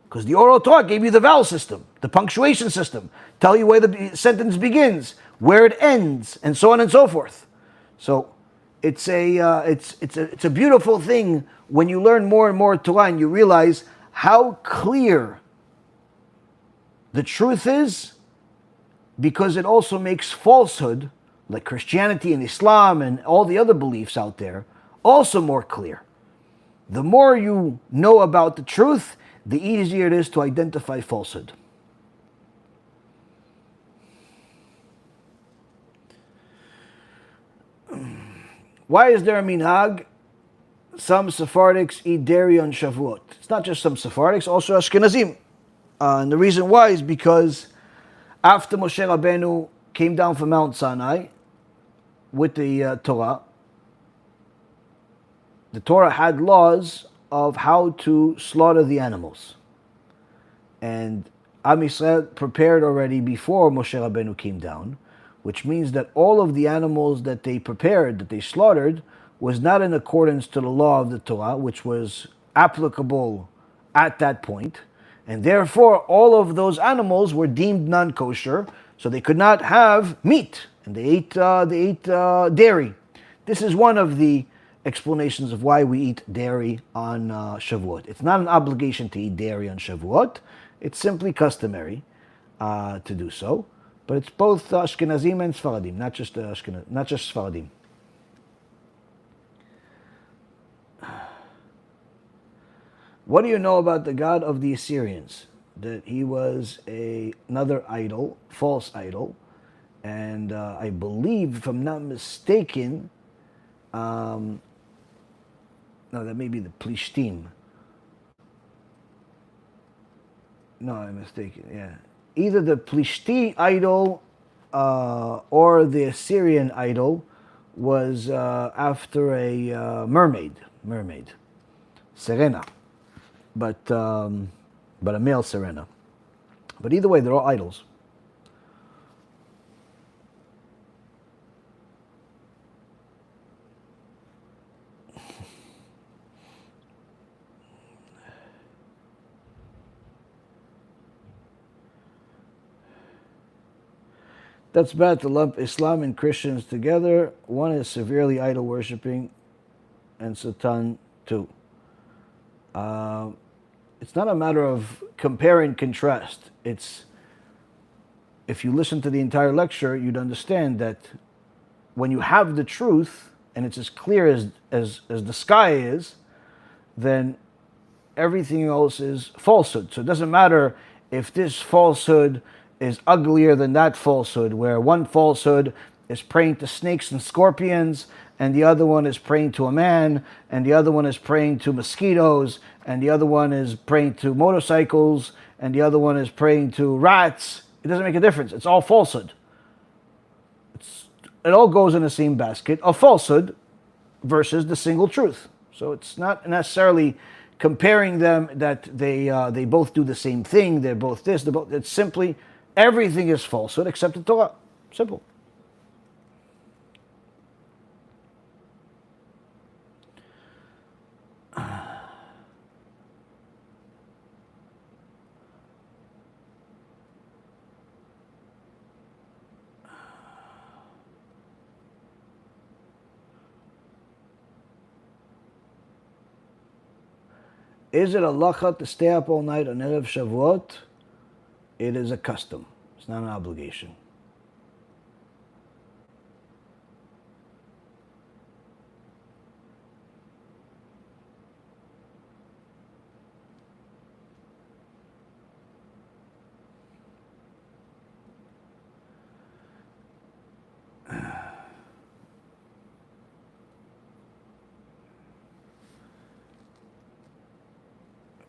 Speaker 1: Because the oral Torah gave you the vowel system, the punctuation system, tell you where the sentence begins, where it ends, and so on and so forth. So it's a beautiful thing when you learn more and more Torah and you realize how clear the truth is, because it also makes falsehood, like Christianity and Islam and all the other beliefs out there, also more clear. The more you know about the truth, the easier it is to identify falsehood. Why is there a minhag? Some Sephardics eat dairy on Shavuot. It's not just some Sephardics, also Ashkenazim. And the reason why is because after Moshe Rabbeinu came down from Mount Sinai with the Torah had laws of how to slaughter the animals. And Am Yisrael prepared already before Moshe Rabbeinu came down, which means that all of the animals that they prepared, that they slaughtered, was not in accordance to the law of the Torah, which was applicable at that point. And therefore, all of those animals were deemed non-kosher, so they could not have meat, and they ate dairy. This is one of the explanations of why we eat dairy on Shavuot. It's not an obligation to eat dairy on Shavuot. It's simply customary to do so. But it's both Ashkenazim and Sfaradim, not just Sfaradim. What do you know about the god of the Assyrians? That he was another idol, false idol, and I believe, if I'm not mistaken, no, that may be the Plishtim. No, I'm mistaken, yeah. Either the Plishti idol or the Assyrian idol was after a mermaid, Serena, but a male Serena. But either way, they're all idols. That's bad to lump Islam and Christians together. One is severely idol worshipping, and Satan too. It's not a matter of compare and contrast. It's, if you listen to the entire lecture, you'd understand that when you have the truth and it's as clear as the sky is, then everything else is falsehood. So it doesn't matter if this falsehood is uglier than that falsehood, where one falsehood is praying to snakes and scorpions, and the other one is praying to a man, and the other one is praying to mosquitoes, and the other one is praying to motorcycles, and the other one is praying to rats. It doesn't make a difference. It's all falsehood. It all goes in the same basket of falsehood versus the single truth. So it's not necessarily comparing them that they both do the same thing. They're both this. They're both. It's simply everything is falsehood except the Torah. Simple. Is it a halacha to stay up all night on Erev Shavuot? It is a custom. It's not an obligation.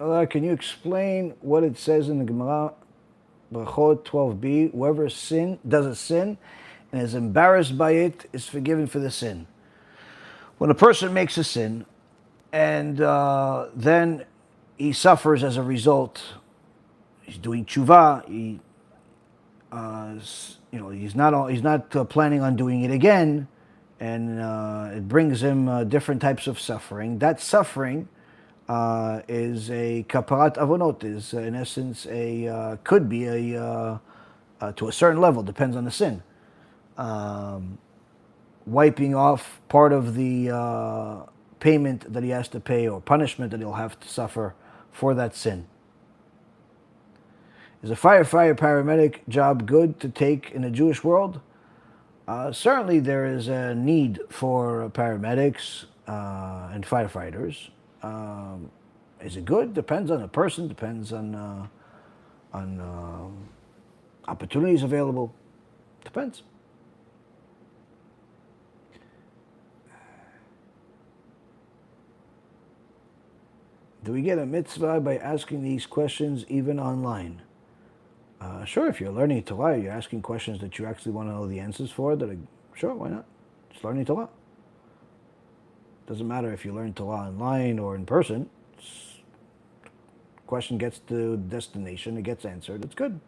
Speaker 1: Allah, can you explain what it says in the Gemara, Brachot 12b? Whoever does a sin and is embarrassed by it is forgiven for the sin. When a person makes a sin and then he suffers as a result, he's doing tshuva, he's not planning on doing it again, and it brings him different types of suffering. That suffering is a kaparat avonot, is in essence could be to a certain level, depends on the sin, wiping off part of the payment that he has to pay or punishment that he'll have to suffer for that sin. Is a firefighter paramedic job good to take in the Jewish world? Certainly there is a need for paramedics and firefighters. Is it good? Depends on the person, depends on opportunities available. Depends. Do we get a mitzvah by asking these questions even online? Sure, if you're learning Torah, you're asking questions that you actually want to know the answers for, sure, why not? It's learning Torah. Doesn't matter if you learn Torah online or in person. Question gets to destination, it gets answered, it's good.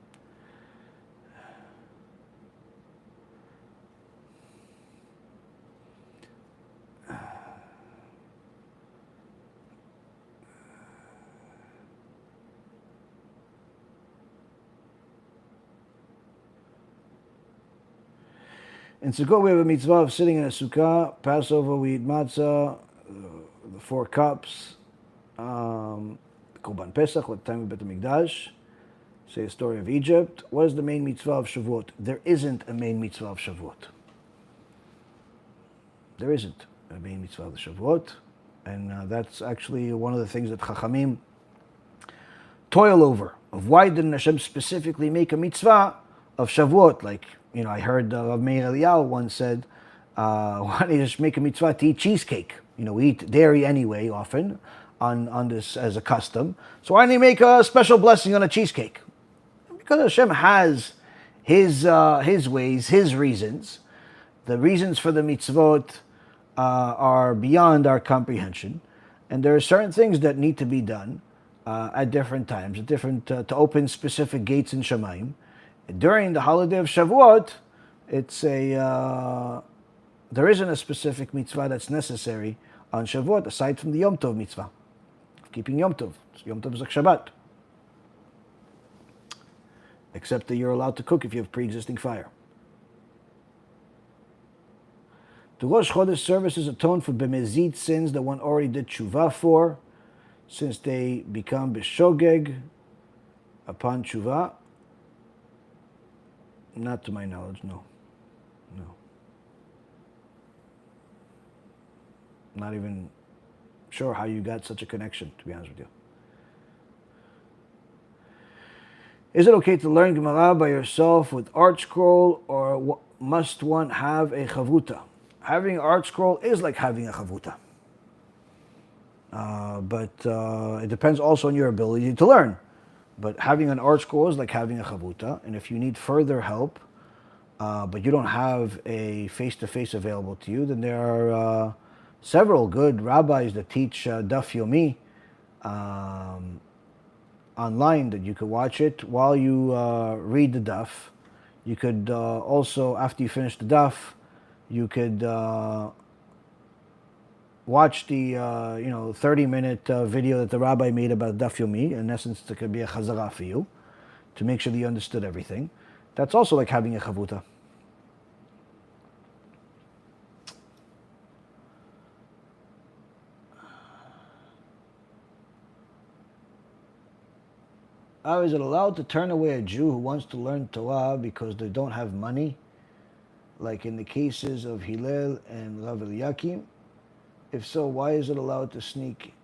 Speaker 1: In Sukkot, we have a mitzvah of sitting in a sukkah. Passover, we eat matzah, the 4 cups. Korban Pesach, what time of Bet HaMikdash. Say a story of Egypt. What is the main mitzvah of Shavuot? There isn't a main mitzvah of Shavuot. There isn't a main mitzvah of the Shavuot. And that's actually one of the things that Chachamim toil over. Of why didn't Hashem specifically make a mitzvah of Shavuot? Like, I heard Rav Meir Eliyahu once said, why don't you just make a mitzvah to eat cheesecake? We eat dairy anyway, often, on this as a custom. So why don't you make a special blessing on a cheesecake? Because Hashem has his ways, his reasons. The reasons for the mitzvot are beyond our comprehension. And there are certain things that need to be done at different times, to open specific gates in Shamayim. During the holiday of Shavuot, there isn't a specific mitzvah that's necessary on Shavuot aside from the Yom Tov mitzvah of keeping Yom Tov. Yom Tov is like Shabbat, except that you're allowed to cook if you have pre-existing fire. Do Rosh Chodesh services atone for bemezid sins that one already did tshuva for, since they become b'shogeg upon tshuva? Not to my knowledge, no. Not even sure how you got such a connection, to be honest with you. Is it okay to learn Gemara by yourself with art scroll, or must one have a chavuta? Having an art scroll is like having a chavuta. But it depends also on your ability to learn. But having an art scroll is like having a chavuta, and if you need further help, but you don't have a face-to-face available to you, then there are several good rabbis that teach Daf Yomi online that you could watch it while you read the Daf. You could also, after you finish the Daf, you could watch the 30-minute video that the rabbi made about Daf Yomi. In essence, it could be a chazara for you to make sure that you understood everything. That's also like having a chavuta. Is it allowed to turn away a Jew who wants to learn Torah because they don't have money, like in the cases of Hillel and Rav Eliakim? If so, why is it allowed to sneak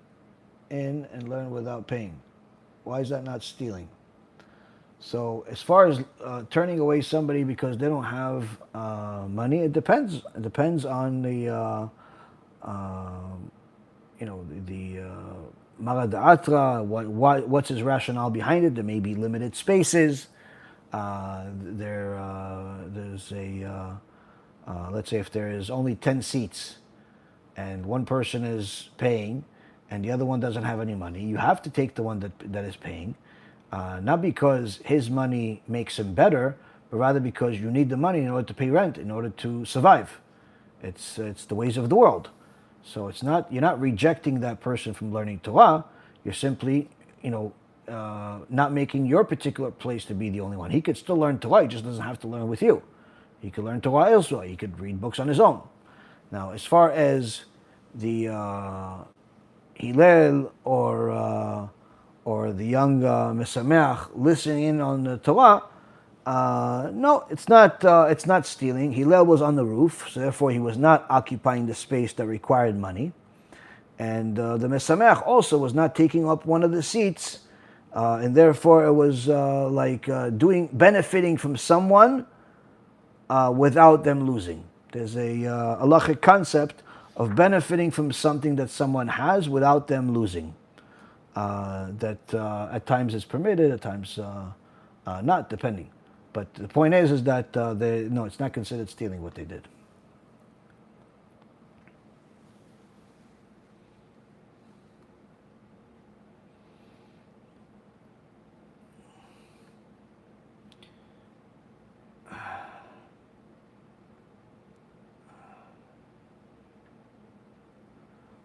Speaker 1: in and learn without paying? Why is that not stealing? So as far as turning away somebody because they don't have money, it depends. It depends on the Mara Da'atra, what's his rationale behind it. There may be limited spaces. There's a, let's say if there is only 10 seats and one person is paying and the other one doesn't have any money, you have to take the one that is paying, not because his money makes him better, but rather because you need the money in order to pay rent, in order to survive. It's the ways of the world. So you're not rejecting that person from learning Torah. You're simply, not making your particular place to be the only one. He could still learn Torah. He just doesn't have to learn with you. He could learn Torah elsewhere. He could read books on his own. Now, as far as the Hillel or or the young Mesameach listening in on the Torah, no, it's not stealing. Hillel was on the roof, so therefore he was not occupying the space that required money. And the Mesameach also was not taking up one of the seats, and therefore it was benefiting from someone without them losing. There's a halachic concept of benefiting from something that someone has without them losing. That at times is permitted, at times not, depending. But the point is that no, it's not considered stealing what they did.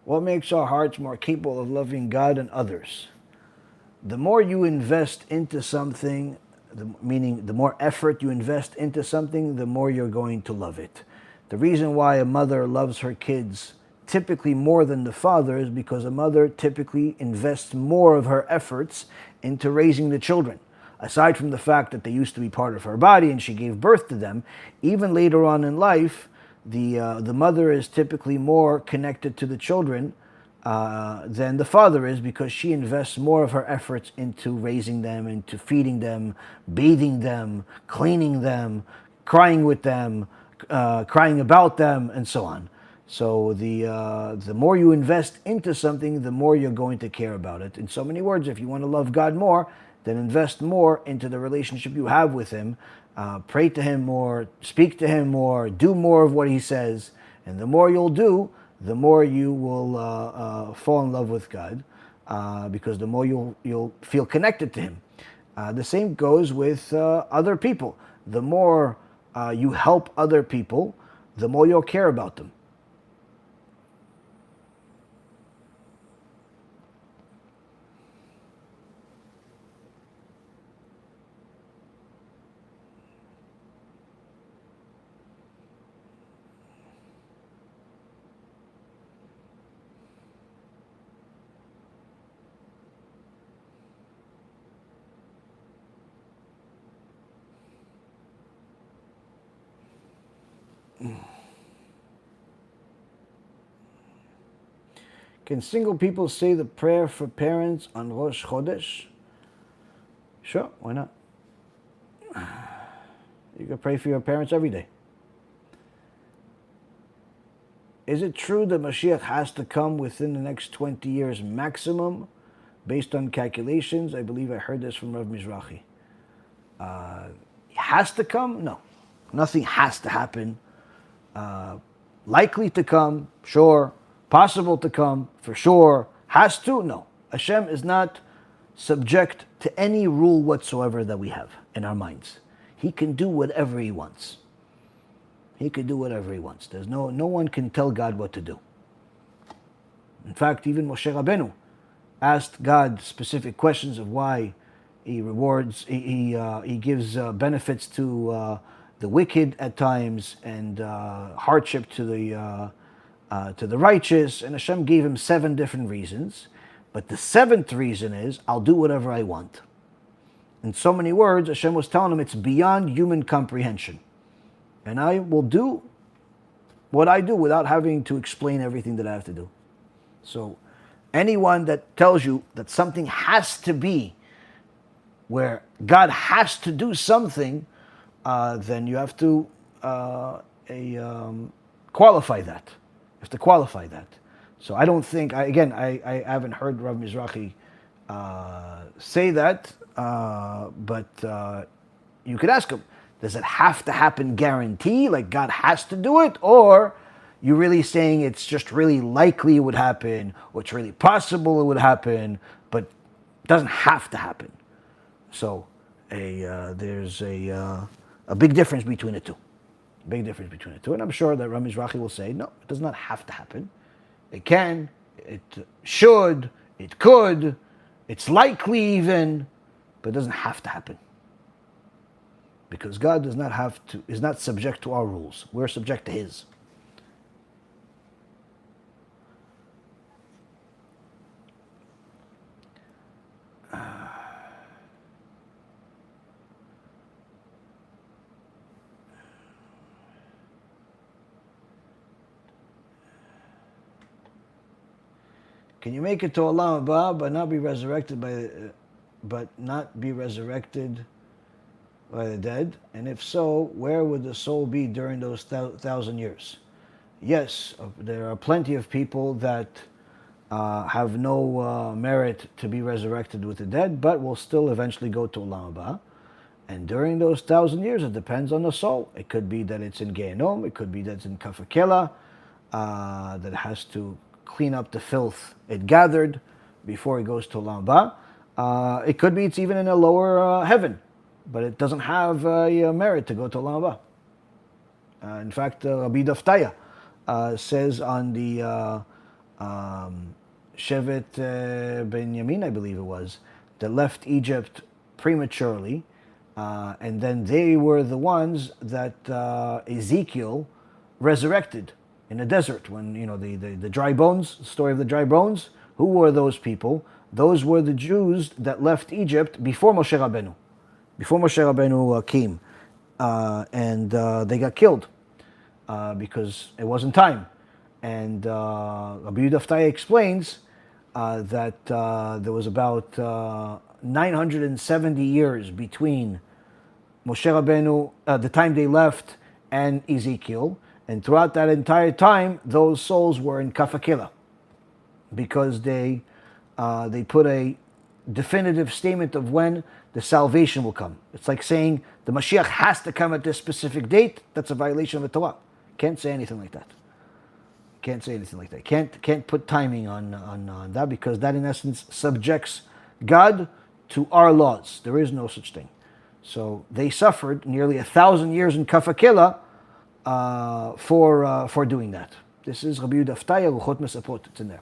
Speaker 1: What makes our hearts more capable of loving God and others? The more you invest into something, meaning the more effort you invest into something, the more you're going to love it. The reason why a mother loves her kids typically more than the father is because a mother typically invests more of her efforts into raising the children. Aside from the fact that they used to be part of her body and she gave birth to them, even later on in life, the mother is typically more connected to the children than the father is, because she invests more of her efforts into raising them, into feeding them, bathing them, cleaning them, crying with them, crying about them, and so on. So the more you invest into something, the more you're going to care about it. In so many words, if you want to love God more, then invest more into the relationship you have with Him. Pray to Him more, speak to Him more, do more of what He says. And the more you'll do, the more you will fall in love with God, because the more you'll feel connected to Him. The same goes with other people. The more you help other people, the more you'll care about them. Can single people say the prayer for parents on Rosh Chodesh? Sure, why not? You can pray for your parents every day. Is it true that Mashiach has to come within the next 20 years maximum, based on calculations? I believe I heard this from Rav Mizrahi. He has to come? No. Nothing has to happen. Likely to come? Sure. Possible to come? For sure. Has to? No. Hashem is not subject to any rule whatsoever that we have in our minds. He can do whatever He wants. He can do whatever He wants. There's no one can tell God what to do. In fact, even Moshe Rabbeinu asked God specific questions of why He rewards, He gives benefits to the wicked at times, and hardship to the righteous. And Hashem gave him 7 different reasons. But the 7th reason is, I'll do whatever I want. In so many words, Hashem was telling him it's beyond human comprehension. And I will do what I do without having to explain everything that I have to do. So anyone that tells you that something has to be, where God has to do something, then you have to qualify that. You have to qualify that. So I don't think, I haven't heard Rav Mizrahi say that, but you could ask him, does it have to happen guarantee, like God has to do it? Or you're really saying it's just really likely it would happen, or it's really possible it would happen, but it doesn't have to happen? So there's a big difference between the two. Big difference between the two. And I'm sure that Rav Mizrahi will say, no, it does not have to happen. It can, it should, it could, it's likely even, but it doesn't have to happen. Because God does not have to, is not subject to our rules. We're subject to His. Can you make it to Olam Haba but not be resurrected by the dead? And if so, where would the soul be during those 1,000 years? Yes, there are plenty of people that have no merit to be resurrected with the dead, but will still eventually go to Olam Haba. And during those 1,000 years, it depends on the soul. It could be that it's in Gehenom, it could be that it's in Kafakela, that it has to clean up the filth it gathered before it goes to Olam Haba. It could be it's even in a lower heaven, but it doesn't have merit to go to Olam Haba. In fact, Rabbi Daftaya says on the Shevet Benjamin, I believe it was, that left Egypt prematurely, and then they were the ones that Ezekiel resurrected in the desert when, the dry bones, the story of the dry bones. Who were those people? Those were the Jews that left Egypt before Moshe Rabbeinu. Before Moshe Rabbeinu came. And they got killed because it wasn't time. And Rabbi Daftaya explains that there was about 970 years between Moshe Rabbeinu, the time they left, and Ezekiel. And throughout that entire time, those souls were in Kafakila because they put a definitive statement of when the salvation will come. It's like saying the Mashiach has to come at this specific date. That's a violation of the Torah. Can't say anything like that. Can't say anything like that. Can't put timing on that, because that in essence subjects God to our laws. There is no such thing. So they suffered nearly 1,000 years in Kafakila for doing that. This is Rabbi Daftaya, Ruchot Mesapot. It's in there.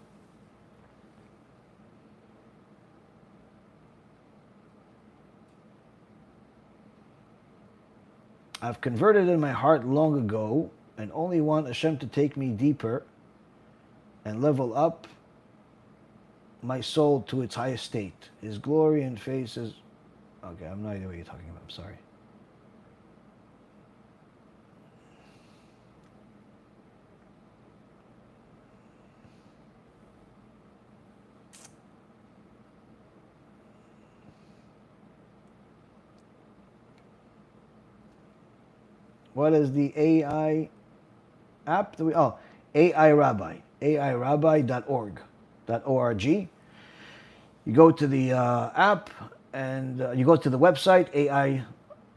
Speaker 1: I've converted in my heart long ago and only want Hashem to take me deeper and level up my soul to its highest state. His glory and face is... Okay, I have no idea what you're talking about. I'm sorry. What is the AI app? AI Rabbi. AIRabbi.org. .org. You go to the app and you go to the website,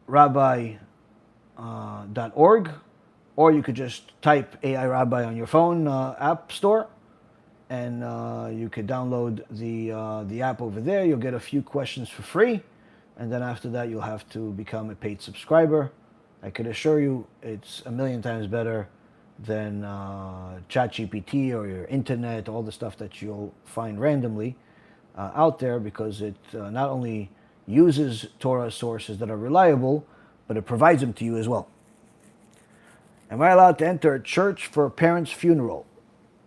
Speaker 1: AIRabbi.org, or you could just type AI Rabbi on your phone app store, and you could download the app over there. You'll get a few questions for free, and then after that you'll have to become a paid subscriber. I could assure you it's 1,000,000 times better than ChatGPT or your internet, all the stuff that you'll find randomly out there, because it not only uses Torah sources that are reliable, but it provides them to you as well. Am I allowed to enter a church for a parent's funeral?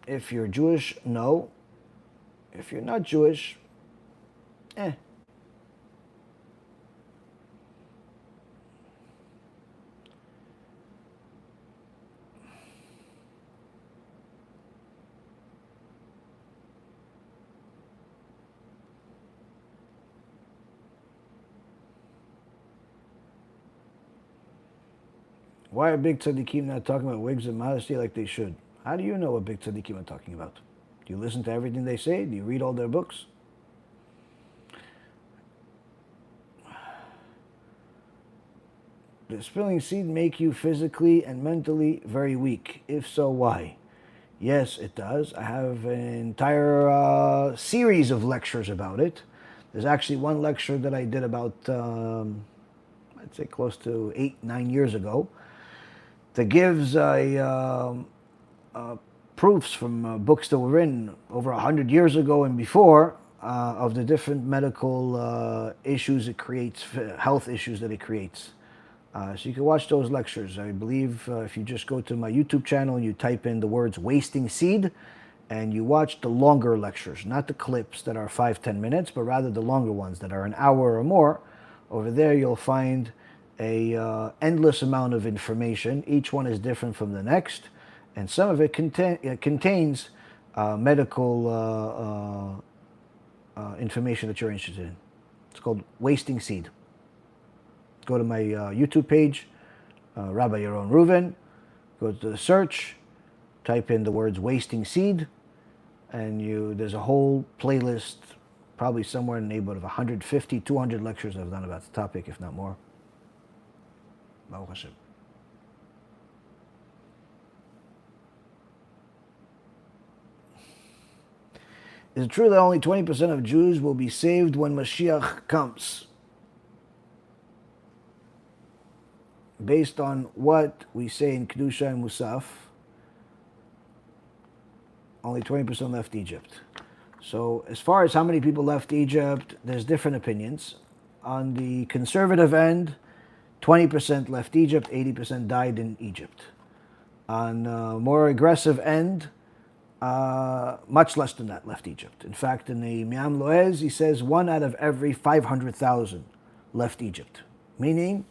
Speaker 1: If you're Jewish, no. If you're not Jewish, Why are big tzaddikim not talking about wigs and modesty like they should? How do you know what big tzaddikim are talking about? Do you listen to everything they say? Do you read all their books? Does spilling seed make you physically and mentally very weak? If so, why? Yes, it does. I have an entire series of lectures about it. There's actually one lecture that I did about, I'd say close to 8-9 years ago, that gives proofs from books that were written over 100 years ago and before of the different medical issues it creates, health issues that it creates. So you can watch those lectures. I believe if you just go to my YouTube channel and you type in the words wasting seed, and you watch the longer lectures, not the clips that are 5-10 minutes, but rather the longer ones that are an hour or more, over there you'll find a endless amount of information. Each one is different from the next, and some of it contains medical information that you're interested in. It's called Wasting Seed. Go to my YouTube page, Rabbi Yaron Reuven, go to the search, type in the words Wasting Seed, and there's a whole playlist, probably somewhere in the neighborhood of 150, 200 lectures I've done about the topic, if not more. Baruch Hashem. Is it true that only 20% of Jews will be saved when Mashiach comes? Based on what we say in Kedusha and Musaf, only 20% left Egypt. So as far as how many people left Egypt, there's different opinions. On the conservative end, 20% left Egypt, 80% died in Egypt. On a more aggressive end, much less than that left Egypt. In fact, in the Mi'am Loez, he says 1 out of every 500,000 left Egypt, meaning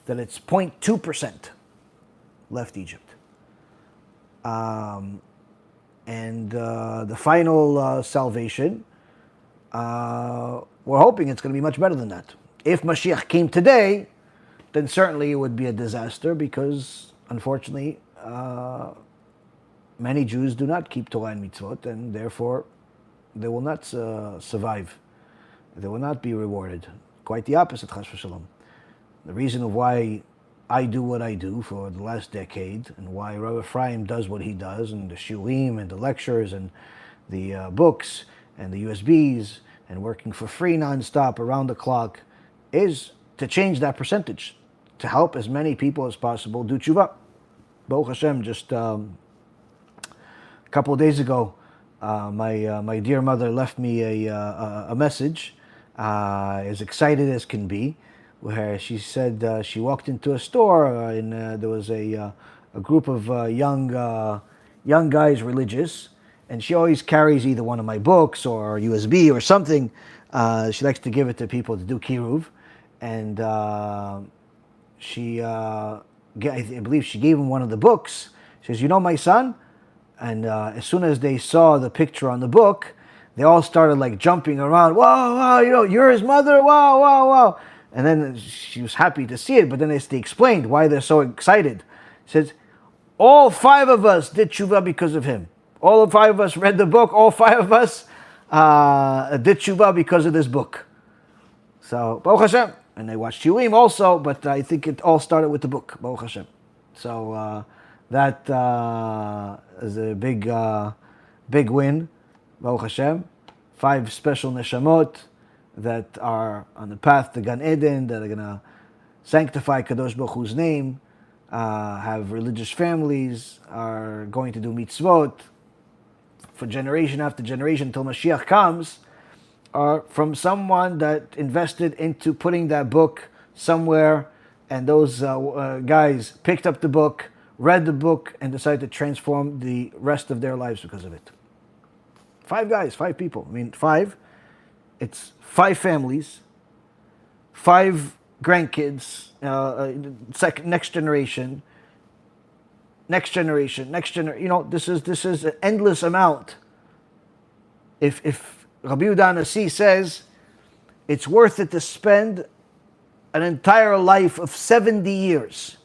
Speaker 1: that it's 0.2% left Egypt. And the final salvation, we're hoping it's going to be much better than that. If Mashiach came today, then certainly it would be a disaster because, unfortunately, many Jews do not keep Torah and mitzvot, and therefore they will not survive. They will not be rewarded. Quite the opposite, chas v'shalom. The reason of why I do what I do for the last decade, and why Rav Ephraim does what he does, and the shiurim, and the lectures, and the books, and the USBs, and working for free nonstop around the clock, is to change that percentage, to help as many people as possible do tshuva. Baruch Hashem, just a couple of days ago, my dear mother left me a message, as excited as can be, where she said she walked into a store and there was a group of young guys, religious, and she always carries either one of my books or USB or something. She likes to give it to people to do kiruv, and I believe she gave him one of the books. She says, "You know my son?" And as soon as they saw the picture on the book, they all started like jumping around. Wow, wow, you're his mother. Wow, wow, wow. And then she was happy to see it, but then as they explained why they're so excited, she says, all 5 of us did tshuva because of him. All 5 of us read the book. All 5 of us did tshuva because of this book. So, Baruch Hashem. And they watched shiurim also, but I think it all started with the book, Baruch Hashem. So that is a big win, Baruch Hashem. 5 special neshamot that are on the path to Gan Eden, that are going to sanctify Kadosh Baruch Hu's name, have religious families, are going to do mitzvot for generation after generation until Mashiach comes, are from someone that invested into putting that book somewhere, and those guys picked up the book, read the book, and decided to transform the rest of their lives because of it. 5 guys, 5 people. I mean, 5. It's 5 families, 5 grandkids, next generation. You know, this is an endless amount. If Rabbi Yehuda Nasi says it's worth it to spend an entire life of 70 years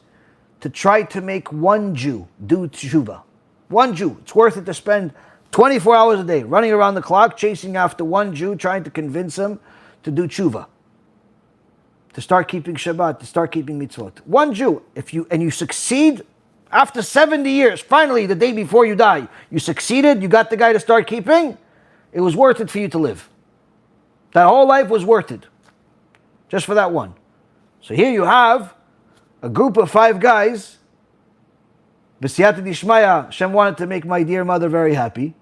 Speaker 1: to try to make one Jew do tshuva. One Jew. It's worth it to spend 24 hours a day running around the clock, chasing after one Jew, trying to convince him to do tshuva, to start keeping Shabbat, to start keeping mitzvot. One Jew. If you succeed after 70 years, finally the day before you die, you succeeded, you got the guy to start keeping, it was worth it for you to live. That whole life was worth it, just for that one. So here you have a group of 5 guys. B'siyata d'ishmaya, Hashem wanted to make my dear mother very happy,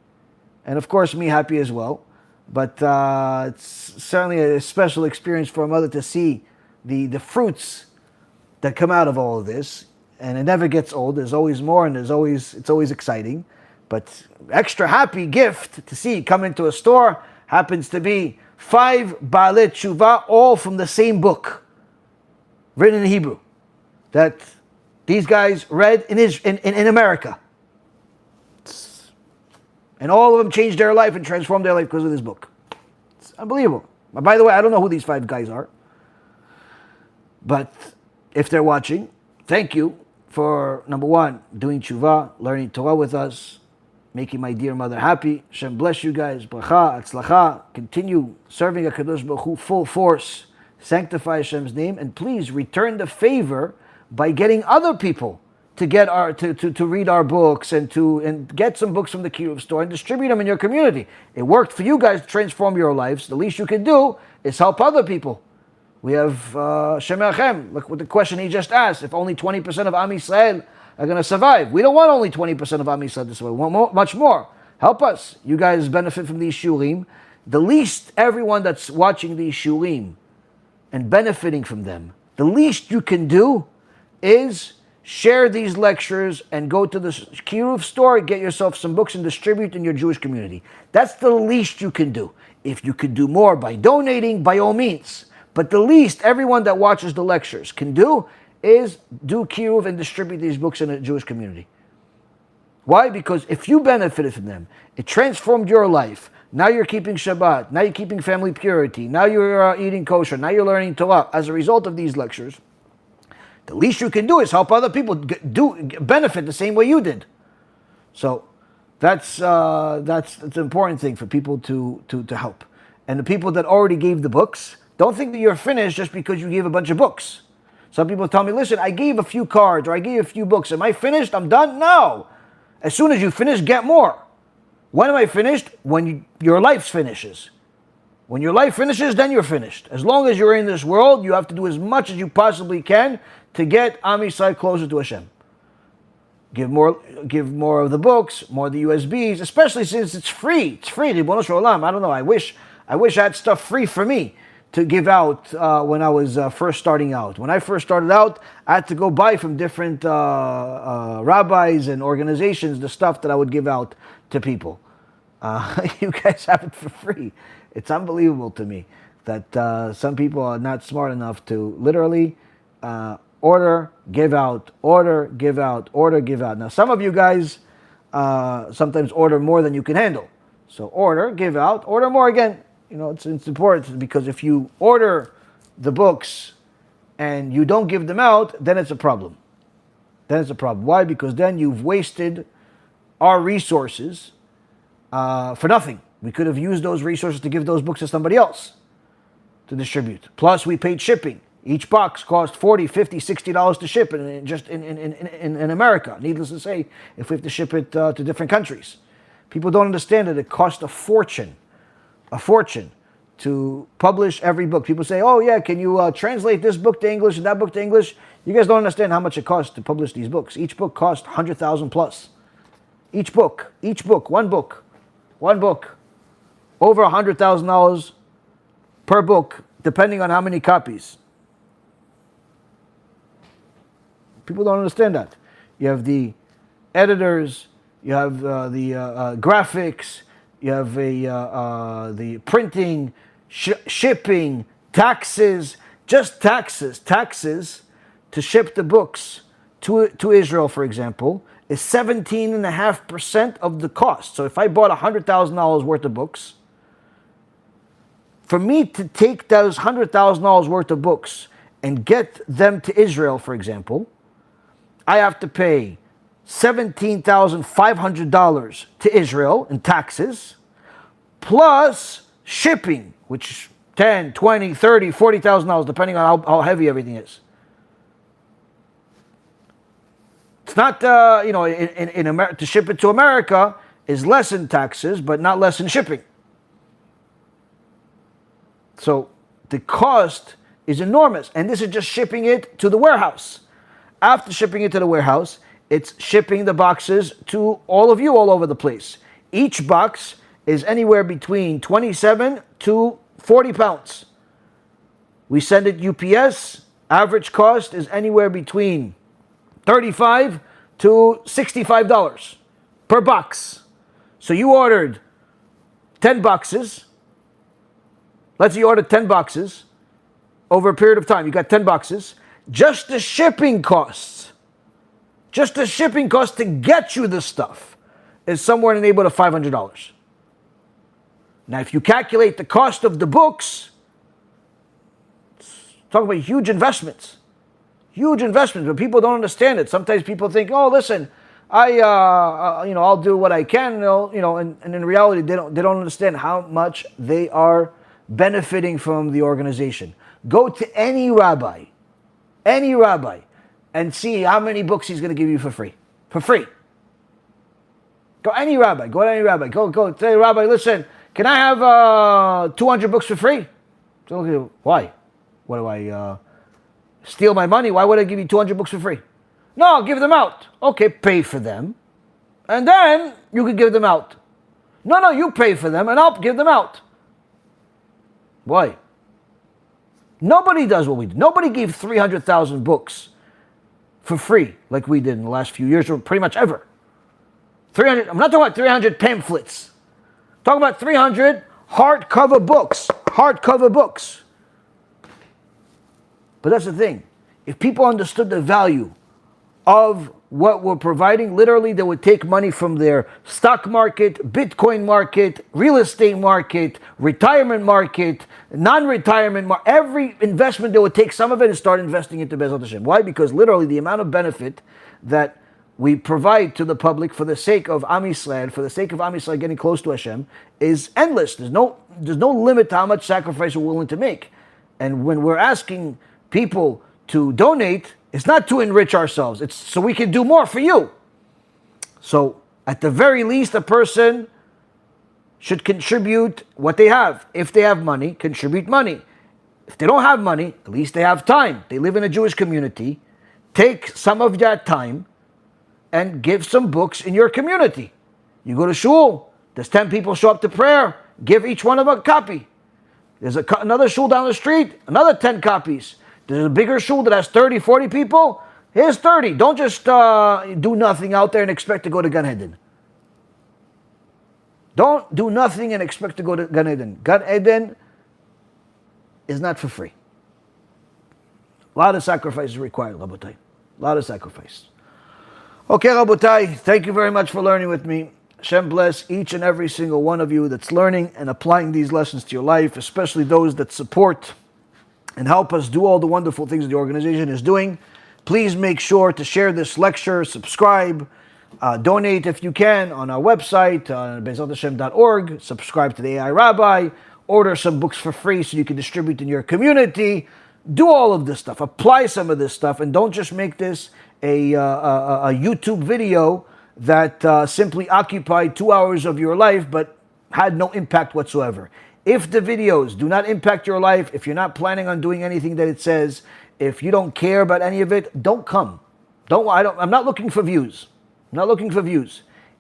Speaker 1: and of course me happy as well. But it's certainly a special experience for a mother to see the fruits that come out of all of this, and it never gets old. There's always more, and it's always exciting. But extra happy gift to see come into a store happens to be 5 Baalei Tshuva, all from the same book, written in Hebrew, that these guys read in America. And all of them changed their life and transformed their life because of this book. It's unbelievable. By the way, I don't know who these 5 guys are. But if they're watching, thank you for, number 1, doing tshuva, learning Torah with us, making my dear mother happy. Hashem bless you guys. Bracha, atzlacha. Continue serving HaKadosh Baruch Hu full force. Sanctify Hashem's name. And please return the favor by getting other people to get to read our books and get some books from the Kiruv store and distribute them in your community. It worked for you guys to transform your lives. The least you can do is help other people. We have Shem Erchem. Look what the question he just asked. If only 20% of Am Yisrael are going to survive. We don't want only 20% of Am Yisrael to survive. We want much more. Help us. You guys benefit from these shurim. The least everyone that's watching these shurim and benefiting from them, the least you can do is share these lectures and go to the Kiruv store, get yourself some books and distribute in your Jewish community. That's the least you can do. If you could do more by donating, by all means. But the least everyone that watches the lectures can do is do Kiruv and distribute these books in a Jewish community. Why? Because if you benefited from them, it transformed your life. Now you're keeping Shabbat. Now you're keeping family purity. Now you're eating kosher. Now you're learning Torah. As a result of these lectures, the least you can do is help other people benefit the same way you did. So that's an important thing for people to help. And the people that already gave the books, don't think that you're finished just because you gave a bunch of books. Some people tell me, listen, I gave a few cards or I gave a few books. Am I finished? I'm done? No. As soon as you finish, get more. When am I finished? When your life finishes. When your life finishes, then you're finished. As long as you're in this world, you have to do as much as you possibly can to get Am Yisrael closer to Hashem. Give more of the books, more of the USBs, especially since it's free. It's free. Ribono Shel Olam. I don't know. I wish I had stuff free for me to give out when I was first starting out. When I first started out, I had to go buy from different rabbis and organizations the stuff that I would give out to people. You guys have it for free. It's unbelievable to me that some people are not smart enough to literally order, give out, order, give out, order, give out. Now, some of you guys sometimes order more than you can handle. So order, give out, order more again. You know, it's important because if you order the books and you don't give them out, then it's a problem. Why? Because then you've wasted our resources for nothing. We could have used those resources to give those books to somebody else to distribute. Plus, we paid shipping. Each box cost $40, $50, $60 to ship in America. Needless to say, if we have to ship it to different countries. People don't understand that it costs a fortune to publish every book. People say, oh yeah, can you translate this book to English and that book to English? You guys don't understand how much it costs to publish these books. Each book costs $100,000 plus. Each book, one book. Over $100,000 per book, depending on how many copies. People don't understand that. You have the editors, you have the graphics, you have the printing, shipping, taxes, just taxes. Taxes to ship the books to Israel, for example, is 17.5% of the cost. So if I bought $100,000 worth of books, for me to take those $100,000 worth of books and get them to Israel, for example, I have to pay $17,500 to Israel in taxes, plus shipping, which $10,000, $20,000, $30,000, $40,000, depending on how heavy everything is. It's not, in America, to ship it to America is less in taxes, but not less in shipping. So the cost is enormous, and this is just shipping it to the warehouse. After shipping it to the warehouse, it's shipping the boxes to all of you all over the place. Each box is anywhere between 27 to 40 pounds. We send it UPS. Average cost is anywhere between $35 to $65 per box. So you ordered 10 boxes. Let's say you ordered 10 boxes over a period of time. You got 10 boxes. Just the shipping costs to get you the stuff is somewhere in the neighborhood of $500. Now, if you calculate the cost of the books, talk about huge investments. Huge investments, but people don't understand it. Sometimes people think, oh, listen, I'll do what I can, and in reality, they don't understand how much they are benefiting from the organization. Go to any rabbi, and see how many books he's going to give you for free. For free. Go to any rabbi. Go say, Rabbi, listen, can I have 200 books for free? So, why? What do I steal my money? Why would I give you 200 books for free? No, I'll give them out. Okay, pay for them. And then you can give them out. No, you pay for them and I'll give them out. Why? Nobody does what we do. Nobody gave 300,000 books for free like we did in the last few years, or pretty much ever. 300. I'm not talking about 300 pamphlets. I'm talking about 300 hardcover books. But that's the thing. If people understood the value of what we're providing, literally they would take money from their stock market, Bitcoin market, real estate market, retirement market, non-retirement market, every investment, they would take some of it and start investing into BeEzrat HaShem. Why? Because literally the amount of benefit that we provide to the public for the sake of Am Yisrael, getting close to Hashem, is endless. There's no limit to how much sacrifice we're willing to make. And when we're asking people to donate, it's not to enrich ourselves. It's so we can do more for you. So at the very least, a person should contribute what they have. If they have money, contribute money. If they don't have money, at least they have time. They live in a Jewish community. Take some of that time and give some books in your community. You go to shul, there's 10 people show up to prayer, give each one of them a copy. There's another shul down the street, another 10 copies. There's a bigger shul that has 30, 40 people. Here's 30. Don't just do nothing out there and expect to go to Gan Eden. Don't do nothing and expect to go to Gan Eden. Gan Eden is not for free. A lot of sacrifice is required, Rabotai. A lot of sacrifice. Okay, Rabotai, thank you very much for learning with me. Hashem bless each and every single one of you that's learning and applying these lessons to your life, especially those that support and help us do all the wonderful things the organization is doing. Please make sure to share this lecture, subscribe, donate if you can on our website, BeEzratHashem.org, subscribe to the AI Rabbi, order some books for free so you can distribute in your community. Do all of this stuff, apply some of this stuff, and don't just make this a YouTube video that simply occupied 2 hours of your life but had no impact whatsoever. If the videos do not impact your life, if you're not planning on doing anything that it says, if you don't care about any of it, don't come. I'm not looking for views.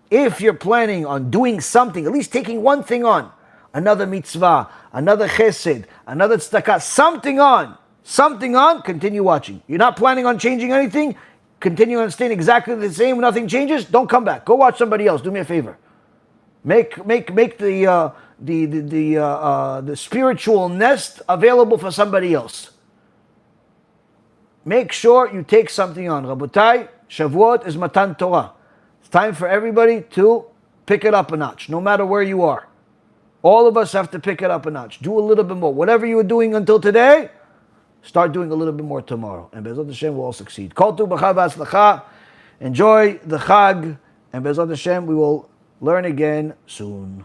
Speaker 1: If you're planning on doing something, at least taking one thing on, another mitzvah, another chesed, another tzedakah, something on, continue watching. You're not planning on changing anything, continue on staying exactly the same, nothing changes, don't come back. Go watch somebody else. Do me a favor. Make the spiritual nest available for somebody else. Make sure you take something on. Rabotai, Shavuot is Matan Torah. It's time for everybody to pick it up a notch, no matter where you are. All of us have to pick it up a notch. Do a little bit more. Whatever you were doing until today, start doing a little bit more tomorrow. And BeEzrat HaShem will all succeed. Kol tu b'cha v'atzlacha. Enjoy the Chag. And BeEzrat HaShem, we will learn again soon.